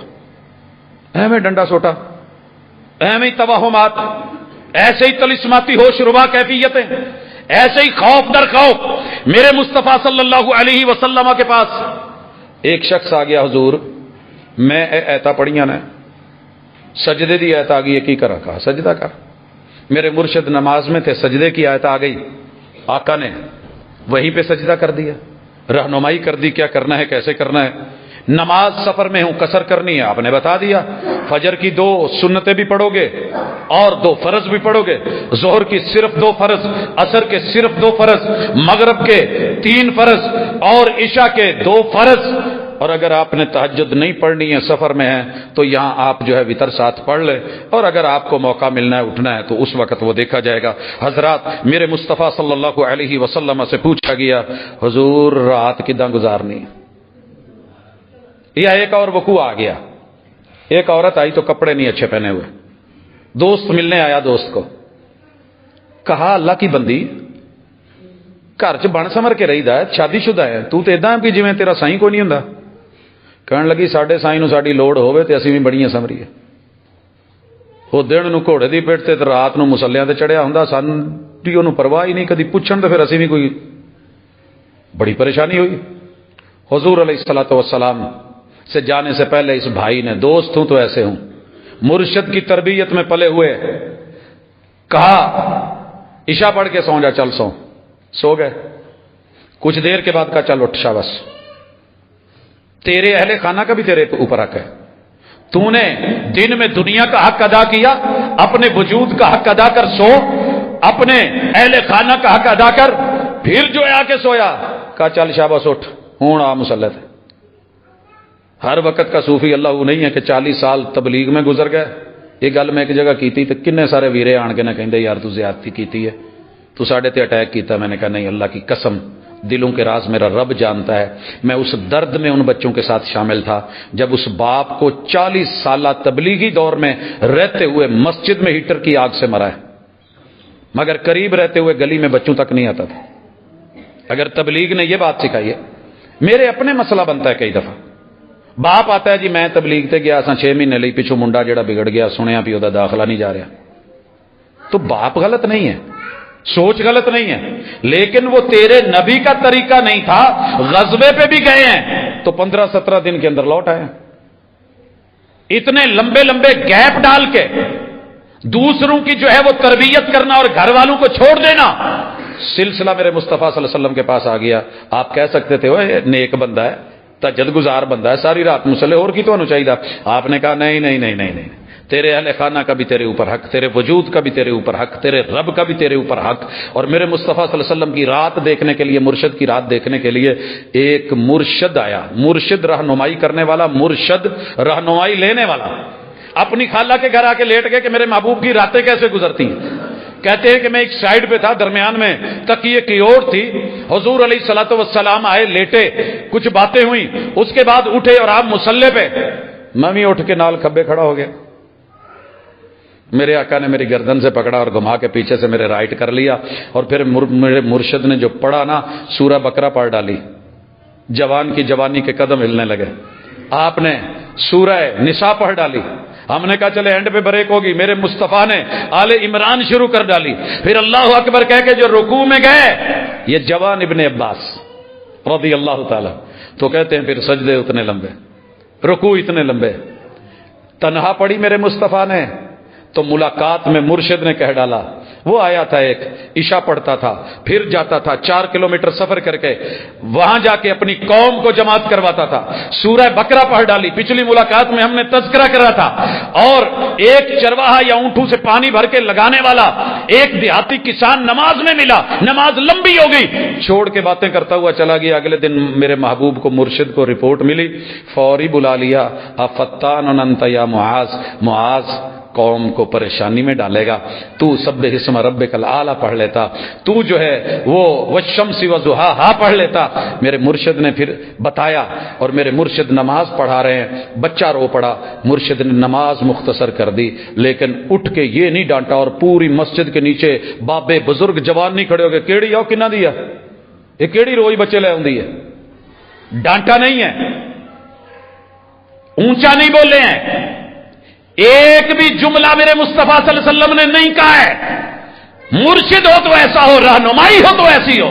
میں ڈنڈا سوٹا، ہی توہمات، ایسے ہی طلسماتی ہوش ربا کیفیتیں، ایسے ہی خوف در خوف. میرے مصطفیٰ صلی اللہ علیہ وسلم کے پاس ایک شخص آ گیا، حضور میں ایتا پڑھیاں نے سجدے دی آیت آ گئی ہے، کی کرا؟ کہا سجدہ کر. میرے مرشد نماز میں تھے، سجدے کی آیت آ گئی، آقا نے وہیں پہ سجدہ کر دیا، رہنمائی کر دی کیا کرنا ہے کیسے کرنا ہے. نماز سفر میں ہوں، قصر کرنی ہے، آپ نے بتا دیا. فجر کی 2 سنتیں بھی پڑھو گے اور 2 فرض بھی پڑھو گے. ظہر کی صرف 2 فرض، عصر کے صرف 2 فرض، مغرب کے 3 فرض اور عشاء کے 2 فرض. اور اگر آپ نے تہجد نہیں پڑھنی ہے، سفر میں ہے، تو یہاں آپ جو ہے وتر ساتھ پڑھ لیں، اور اگر آپ کو موقع ملنا ہے اٹھنا ہے تو اس وقت وہ دیکھا جائے گا. حضرات میرے مصطفیٰ صلی اللہ علیہ وسلم سے پوچھا گیا حضور رات کداں گزارنی؟ یا ایک اور وقوع آ گیا، ایک عورت آئی تو کپڑے نہیں اچھے پہنے ہوئے، دوست ملنے آیا، دوست کو کہا اللہ کی بندی گھر چ بن سمر کے رہی دا ہے، شادی شدہ ہے، تو تے اداں کہ جویں تیرا سائیں کوئی نہیں ہوندا. کہن لگی ساڈے سائیں نو ساڈی لوڑ ہوے تے اسی بھی بڑیاں سمریے. وہ دن نو گھوڑے دی پیٹ تے رات نو مسلیاں تے چڑھیا ہوندا، سانڈی اونوں پرواہ ہی نہیں، کدی پوچھن تے پھر اسی بھی کوئی بڑی پریشانی ہوئی. حضور علیہ الصلوۃ والسلام سے جانے سے پہلے اس بھائی نے، دوست ہوں تو ایسے ہوں، مرشد کی تربیت میں پلے ہوئے، کہا عشاء پڑھ کے سو جا، چل سو گئے. کچھ دیر کے بعد کہا چل اٹھ شاباش، تیرے اہل خانہ کا بھی تیرے اوپر حق ہے، تو نے دن میں دنیا کا حق ادا کیا، اپنے وجود کا حق ادا کر، سو اپنے اہل خانہ کا حق ادا کر. پھر جو آ کے سویا کہا چل شاباش اٹھ ہوں آ مصلی تے. ہر وقت کا صوفی اللہ نہیں ہے کہ 40 سال تبلیغ میں گزر گئے. یہ گل میں ایک جگہ کی تھی تو کنے سارے ویرے آن کے نہ کہندے یار تو زیادتی کیتی ہے، تو ساڈے تے اٹیک کیتا. میں نے کہا نہیں، اللہ کی قسم دلوں کے راز میرا رب جانتا ہے. میں اس درد میں ان بچوں کے ساتھ شامل تھا جب اس باپ کو 40 سالہ تبلیغی دور میں رہتے ہوئے مسجد میں ہیٹر کی آگ سے مرا ہے. مگر قریب رہتے ہوئے گلی میں بچوں تک نہیں آتا تھا. اگر تبلیغ نے یہ بات سکھائی ہے، میرے اپنے مسئلہ بنتا ہے کئی دفعہ. باپ آتا ہے جی میں تبلیغ تے گیا 6 مہینے لئی، پچھوں منڈا جڑا بگڑ گیا سنیا بھی وہ داخلہ نہیں جا رہا. تو باپ غلط نہیں ہے، سوچ غلط نہیں ہے، لیکن وہ تیرے نبی کا طریقہ نہیں تھا. غزوے پہ بھی گئے ہیں تو 15-17 دن کے اندر لوٹ آئے. اتنے لمبے لمبے گیپ ڈال کے دوسروں کی جو ہے وہ تربیت کرنا اور گھر والوں کو چھوڑ دینا. سلسلہ میرے مصطفیٰ صلی اللہ علیہ وسلم کے پاس آ گیا. آپ کہہ سکتے تھے وہ نیک بندہ ہے، تہجد گزار بندہ ہے، ساری رات مصلے اور کی تو ہونا چاہیے. آپ نے کہا نہیں نہیں نہیں نہیں نہیں، تیرے اہل خانہ کا بھی تیرے اوپر حق، تیرے وجود کا بھی تیرے اوپر حق، تیرے رب کا بھی تیرے اوپر حق. اور میرے مصطفیٰ صلی اللہ علیہ وسلم کی رات دیکھنے کے لیے، مرشد کی رات دیکھنے کے لیے ایک مرشد آیا. مرشد رہنمائی کرنے والا، مرشد رہنمائی لینے والا. اپنی خالہ کے گھر آ کے لیٹ گئے کہ میرے محبوب کی راتیں کیسے گزرتی ہیں. کہتے ہیں کہ میں ایک سائیڈ پہ تھا، درمیان میں تکیے کی اور تھی. حضور علیہ الصلوۃ والسلام آئے، لیٹے، کچھ باتیں ہوئیں، اس کے بعد اٹھے اور آپ مصلے پہ. میں بھی اٹھ کے نال کھبے کھڑا ہو گیا. میرے آقا نے میری گردن سے پکڑا اور گھما کے پیچھے سے میرے رائٹ کر لیا. اور پھر میرے مرشد نے جو پڑھا نا، سورہ بقرہ پڑھ ڈالی. جوان کی جوانی کے قدم ہلنے لگے. آپ نے سورہ نساء پڑھ ڈالی. ہم نے کہا چلے اینڈ پہ بریک ہوگی. میرے مصطفیٰ نے آل عمران شروع کر ڈالی. پھر اللہ اکبر کہہ کے جو رکوع میں گئے، یہ جوان ابن عباس رضی اللہ تعالی، تو کہتے ہیں پھر سجدے اتنے لمبے، رکوع اتنے لمبے. تنہا پڑھی میرے مصطفیٰ نے تو ملاقات میں مرشد نے کہہ ڈالا. وہ آیا تھا، ایک عشاء پڑھتا تھا، پھر جاتا تھا 4 کلومیٹر سفر کر کے، وہاں جا کے اپنی قوم کو جماعت کرواتا تھا. سورہ بقرہ پڑھ ڈالی. پچھلی ملاقات میں ہم نے تذکرہ کرا تھا. اور ایک چرواہا یا اونٹوں سے پانی بھر کے لگانے والا ایک دیہاتی کسان نماز میں ملا. نماز لمبی ہو گئی، چھوڑ کے باتیں کرتا ہوا چلا گیا. اگلے دن میرے محبوب کو، مرشد کو رپورٹ ملی، فوری بلا لیا. افتان انت یا معاذ، معاذ قوم کو پریشانی میں ڈالے گا. تو سبح اسم ربک الاعلی پڑھ لیتا، تو جو ہے وہ والشمس وضحاہا پڑھ لیتا. میرے مرشد نے پھر بتایا، اور میرے مرشد نماز پڑھا رہے ہیں. بچہ رو پڑا. مرشد نے نماز مختصر کر دی، لیکن اٹھ کے یہ نہیں ڈانٹا. اور پوری مسجد کے نیچے بابے بزرگ جوان نہیں کھڑے ہو گئے، کیڑی آؤ کنا دیا، یہ کیڑی روئی بچے لے آندی ہے. ڈانٹا نہیں ہے، اونچا نہیں بولے ہیں. ایک بھی جملہ میرے مصطفیٰ صلی اللہ علیہ وسلم نے نہیں کہا ہے. مرشد ہو تو ایسا ہو، رہنمائی ہو تو ایسی ہو.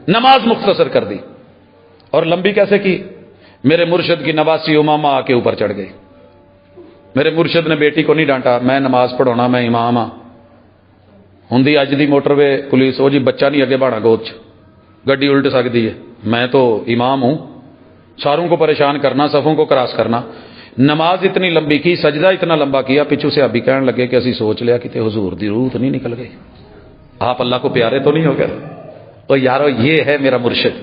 نماز مختصر کر دی. اور لمبی کیسے کی؟ میرے مرشد کی نواسی امامہ آ کے اوپر چڑھ گئی. میرے مرشد نے بیٹی کو نہیں ڈانٹا، میں نماز پڑھونا، میں امام ہاں. ہوں اج دی موٹر وے پولیس، وہ جی بچہ نہیں اگے بانا گود گڈی الٹ سکتی ہے. میں تو امام ہوں، ساروں کو پریشان کرنا، صفوں کو کراس کرنا. نماز اتنی لمبی کی، سجدہ اتنا لمبا کیا. پیچھو سے ابھی کہنے لگے کہ اسی سوچ لیا کہ حضور دی روح تو نہیں نکل گئی، آپ اللہ کو پیارے تو نہیں ہو گئے. تو یارو یہ ہے میرا مرشد.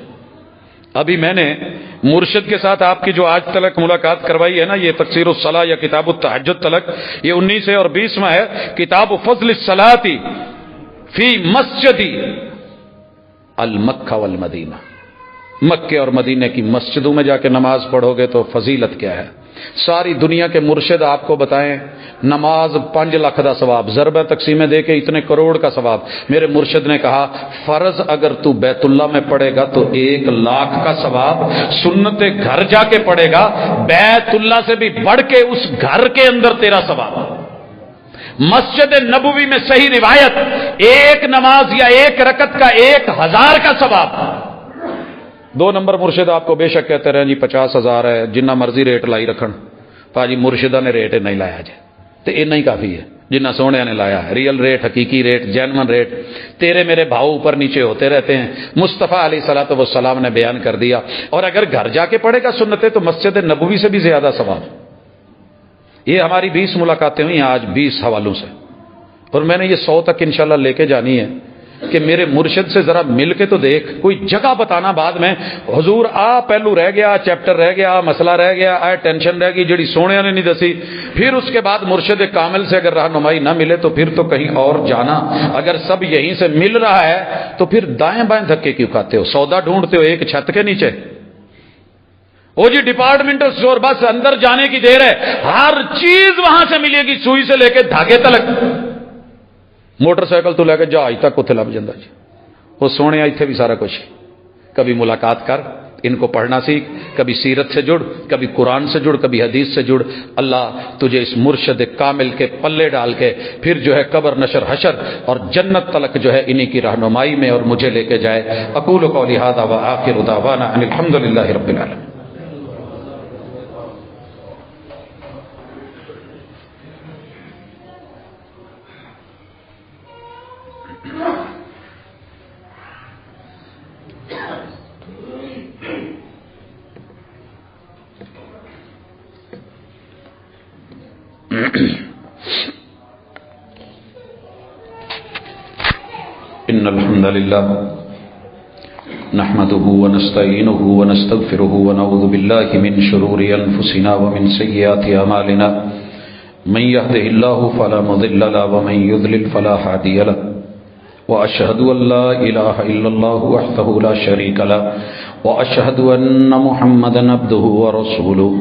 ابھی میں نے مرشد کے ساتھ آپ کی جو آج تلک ملاقات کروائی ہے نا، یہ تقصیر الصلاح یا کتاب التہجد تلک، یہ 19 اور 20واں ہے. کتاب فضل الصلاۃ فی مسجد المکہ والمدینہ. مکے اور مدینے کی مسجدوں میں جا کے نماز پڑھو گے تو فضیلت کیا ہے. ساری دنیا کے مرشد آپ کو بتائیں، نماز 5 لاکھ کا ثواب، ضربہ تقسیم دے کے اتنے کروڑ کا ثواب. میرے مرشد نے کہا فرض اگر تو بیت اللہ میں پڑھے گا تو 1 لاکھ کا ثواب، سنت گھر جا کے پڑھے گا بیت اللہ سے بھی بڑھ کے اس گھر کے اندر تیرا ثواب. مسجد نبوی میں صحیح روایت، 1 نماز یا 1 رکعت کا 1000 کا ثواب. 2 نمبر مرشد آپ کو بے شک کہتے رہے جی 50,000 ہے، جنہ مرضی ریٹ لائی رکھن. پاجی مرشدہ نے ریٹ نہیں لایا جی، تو اتنا ہی کافی ہے جنہ سونے نے لایا ہے. ریئل ریٹ، حقیقی ریٹ، جینون ریٹ. تیرے میرے بھاؤ اوپر نیچے ہوتے رہتے ہیں. مصطفیٰ علیہ الصلوۃ والسلام نے بیان کر دیا. اور اگر گھر جا کے پڑھے گا سنتیں تو مسجد نبوی سے بھی زیادہ ثواب. یہ ہماری 20 ملاقاتیں ہوئی آج 20 حوالوں سے، اور میں نے یہ 100 تک انشاءاللہ لے کے جانی ہے کہ میرے مرشد سے ذرا مل کے تو دیکھ. کوئی جگہ بتانا بعد میں حضور آ پہلو رہ گیا، چیپٹر رہ گیا، مسئلہ رہ گیا، آ ٹینشن رہ گئی جڑی سونے نے نہیں دسی. پھر اس کے بعد مرشد کامل سے اگر رہنمائی نہ ملے تو پھر تو کہیں اور جانا. اگر سب یہیں سے مل رہا ہے تو پھر دائیں بائیں دھکے کیوں کھاتے ہو؟ سودا ڈھونڈتے ہو ایک چھت کے نیچے. وہ جی ڈپارٹمنٹل اسٹور، بس اندر جانے کی دیر ہے، ہر چیز وہاں سے ملے گی، سوئی سے لے کے دھاگے تلک. موٹر سائیکل تو لے کے جہاز تک اتنے لب جاتا جی. وہ سونے اتنے بھی سارا کچھ. کبھی ملاقات کر، ان کو پڑھنا سیکھ، کبھی سیرت سے جڑ، کبھی قرآن سے جڑ، کبھی حدیث سے جڑ. اللہ تجھے اس مرشد کامل کے پلے ڈال کے پھر جو ہے قبر نشر حشر اور جنت تلک جو ہے انہی کی رہنمائی میں اور مجھے لے کے جائے. اقول قولی ھذا وآخر دعوانا ان الحمد للہ رب العالمین. ان الحمد لله نحمده ونستعينه ونستغفره ونعوذ بالله من شرور انفسنا ومن سيئات اعمالنا من يهده الله فلا مضل له ومن يضلل فلا هادي له واشهد ان لا اله الا الله وحده لا شريك له واشهد ان محمدا عبده ورسوله.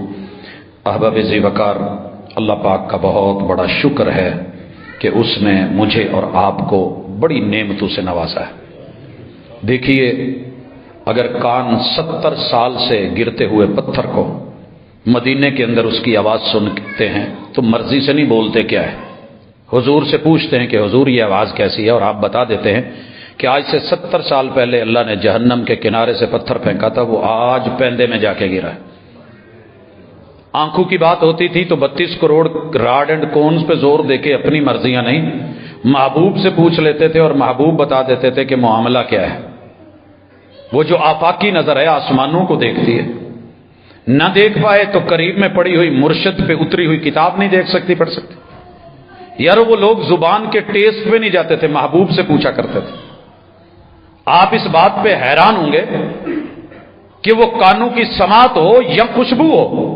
احباب ذی وقار، اللہ پاک کا بہت بڑا شکر ہے کہ اس نے مجھے اور آپ کو بڑی نعمتوں سے نوازا ہے. دیکھیے، اگر کان 70 سال سے گرتے ہوئے پتھر کو مدینے کے اندر اس کی آواز سنتے ہیں تو مرضی سے نہیں بولتے کیا ہے. حضور سے پوچھتے ہیں کہ حضور یہ آواز کیسی ہے، اور آپ بتا دیتے ہیں کہ آج سے 70 سال پہلے اللہ نے جہنم کے کنارے سے پتھر پھینکا تھا، وہ آج پیندے میں جا کے گرا ہے. آنکھوں کی بات ہوتی تھی تو 32 کروڑ راڈ اینڈ کونز پہ زور دے کے اپنی مرضیاں نہیں، محبوب سے پوچھ لیتے تھے اور محبوب بتا دیتے تھے کہ معاملہ کیا ہے. وہ جو آفاقی نظر ہے آسمانوں کو دیکھتی ہے، نہ دیکھ پائے تو قریب میں پڑی ہوئی مرشد پہ اتری ہوئی کتاب نہیں دیکھ سکتی پڑھ سکتی. یار وہ لوگ زبان کے ٹیسٹ پہ نہیں جاتے تھے، محبوب سے پوچھا کرتے تھے. آپ اس بات پہ حیران ہوں گے کہ وہ کانوں کی سماعت ہو یا خوشبو ہو،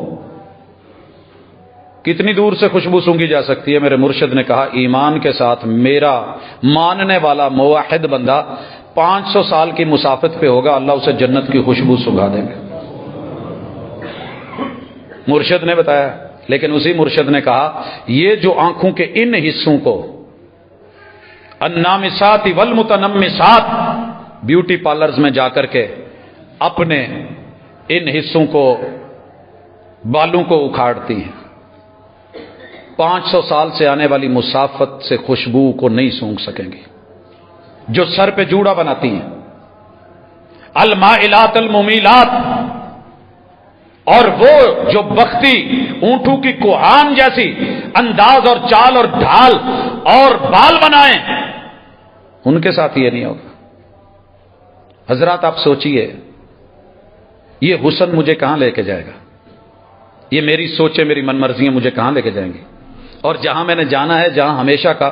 کتنی دور سے خوشبو سونگھی جا سکتی ہے. میرے مرشد نے کہا ایمان کے ساتھ میرا ماننے والا موحد بندہ 500 سال کی مسافت پہ ہوگا، اللہ اسے جنت کی خوشبو سنگھا دیں گے. مرشد نے بتایا. لیکن اسی مرشد نے کہا یہ جو آنکھوں کے ان حصوں کو النامسات والمتنمسات بیوٹی پارلرز میں جا کر کے اپنے ان حصوں کو بالوں کو اکھاڑتی ہیں، 500 سال سے آنے والی مسافت سے خوشبو کو نہیں سونگھ سکیں گی. جو سر پہ جوڑا بناتی ہیں، المائلات الممیلات، اور وہ جو بختی اونٹوں کی کوہان جیسی انداز اور چال اور ڈھال اور بال بنائیں، ان کے ساتھ یہ نہیں ہوگا. حضرات آپ سوچئے یہ حسن مجھے کہاں لے کے جائے گا؟ یہ میری سوچیں، میری من مرضیاں مجھے کہاں لے کے جائیں گی؟ اور جہاں میں نے جانا ہے، جہاں ہمیشہ کا،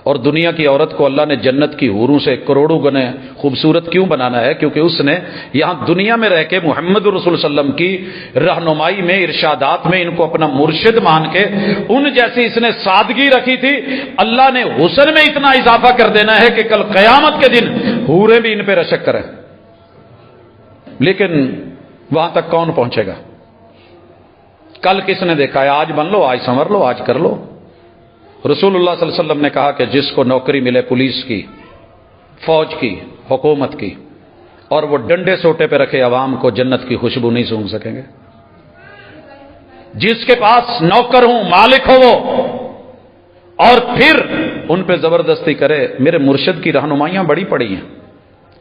اور دنیا کی عورت کو اللہ نے جنت کی حوروں سے کروڑوں گنے خوبصورت کیوں بنانا ہے؟ کیونکہ اس نے یہاں دنیا میں رہ کے محمد رسول صلی اللہ علیہ وسلم کی رہنمائی میں، ارشادات میں ان کو اپنا مرشد مان کے ان جیسی اس نے سادگی رکھی تھی. اللہ نے حسن میں اتنا اضافہ کر دینا ہے کہ کل قیامت کے دن حوریں بھی ان پہ رشک کریں. لیکن وہاں تک کون پہنچے گا؟ کل کس نے دیکھا ہے؟ آج بن لو، آج سنور لو، آج کر لو. رسول اللہ صلی اللہ علیہ وسلم نے کہا کہ جس کو نوکری ملے پولیس کی، فوج کی، حکومت کی، اور وہ ڈنڈے سوٹے پہ رکھے عوام کو، جنت کی خوشبو نہیں سونگھ سکیں گے. جس کے پاس نوکر ہوں، مالک ہو وہ، اور پھر ان پہ زبردستی کرے. میرے مرشد کی رہنمائیاں بڑی پڑی ہیں.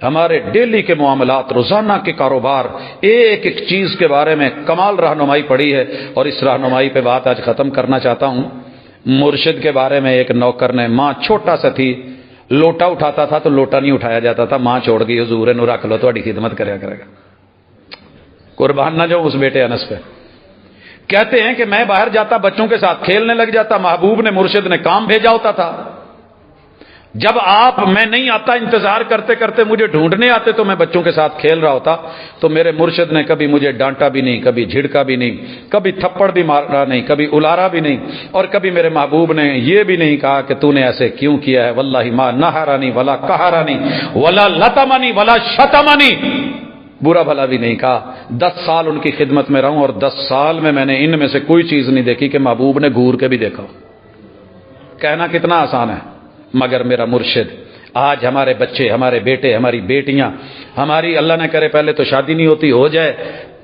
ہمارے ڈیلی کے معاملات، روزانہ کے کاروبار، ایک ایک چیز کے بارے میں کمال رہنمائی پڑی ہے. اور اس رہنمائی پہ بات آج ختم کرنا چاہتا ہوں. مرشد کے بارے میں ایک نوکر نے، ماں چھوٹا سا تھی، لوٹا اٹھاتا تھا تو لوٹا نہیں اٹھایا جاتا تھا. ماں چھوڑ گئی، حضور نو رکھ لو، تھوڑی خدمت کرے گا. قربان نہ جاؤ اس بیٹے انس پہ. کہتے ہیں کہ میں باہر جاتا، بچوں کے ساتھ کھیلنے لگ جاتا. محبوب نے، مرشد نے کام بھیجا ہوتا تھا. جب آپ میں نہیں آتا، انتظار کرتے کرتے مجھے ڈھونڈنے آتے تو میں بچوں کے ساتھ کھیل رہا ہوتا. تو میرے مرشد نے کبھی مجھے ڈانٹا بھی نہیں، کبھی جھڑکا بھی نہیں، کبھی تھپڑ بھی مارا نہیں، کبھی الارا بھی نہیں. اور کبھی میرے محبوب نے یہ بھی نہیں کہا کہ تو نے ایسے کیوں کیا ہے. واللہ ما نہرانی ولا قہرانی ولا لطمنی ولا شتمنی، برا بھلا بھی نہیں کہا. 10 سال ان کی خدمت میں رہوں اور 10 سال میں نے ان میں سے کوئی چیز نہیں دیکھی کہ محبوب نے گور کے بھی دیکھا. کہنا کتنا آسان ہے. مگر میرا مرشد. آج ہمارے بچے، ہمارے بیٹے، ہماری بیٹیاں، ہماری اللہ نہ کرے پہلے تو شادی نہیں ہوتی، ہو جائے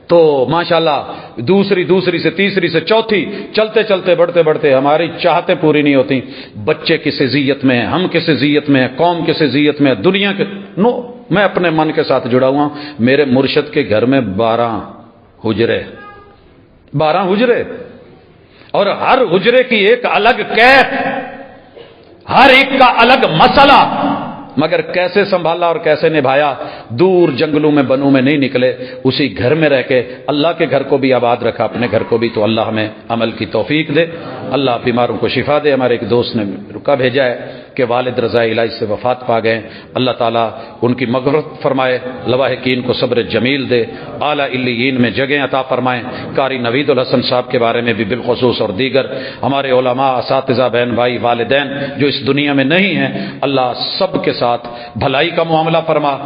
تو ماشاءاللہ دوسری سے تیسری سے چوتھی، چلتے چلتے بڑھتے بڑھتے ہماری چاہتیں پوری نہیں ہوتی. بچے کس اذیت میں ہیں، ہم کس اذیت میں ہیں، قوم کس اذیت میں ہے، دنیا کے میں اپنے من کے ساتھ جڑا ہوا ہوں. میرے مرشد کے گھر میں 12 حجرے، اور ہر حجرے کی ایک الگ کیف، ہر ایک کا الگ مسئلہ، مگر کیسے سنبھالا اور کیسے نبھایا. دور جنگلوں میں بنوں میں نہیں نکلے، اسی گھر میں رہ کے اللہ کے گھر کو بھی آباد رکھا، اپنے گھر کو بھی. تو اللہ ہمیں عمل کی توفیق دے، اللہ بیماروں کو شفا دے. ہمارے ایک دوست نے رکا بھیجا ہے کہ والد رضا الہی سے وفات پا گئے، اللہ تعالیٰ ان کی مغفرت فرمائے، لواحقین کو صبر جمیل دے، اعلیٰ علیین میں جگہ عطا فرمائیں. قاری نوید الحسن صاحب کے بارے میں بھی بالخصوص اور دیگر ہمارے علماء، اساتذہ، بہن بھائی، والدین جو اس دنیا میں نہیں ہیں، اللہ سب کے ساتھ بھلائی کا معاملہ فرما.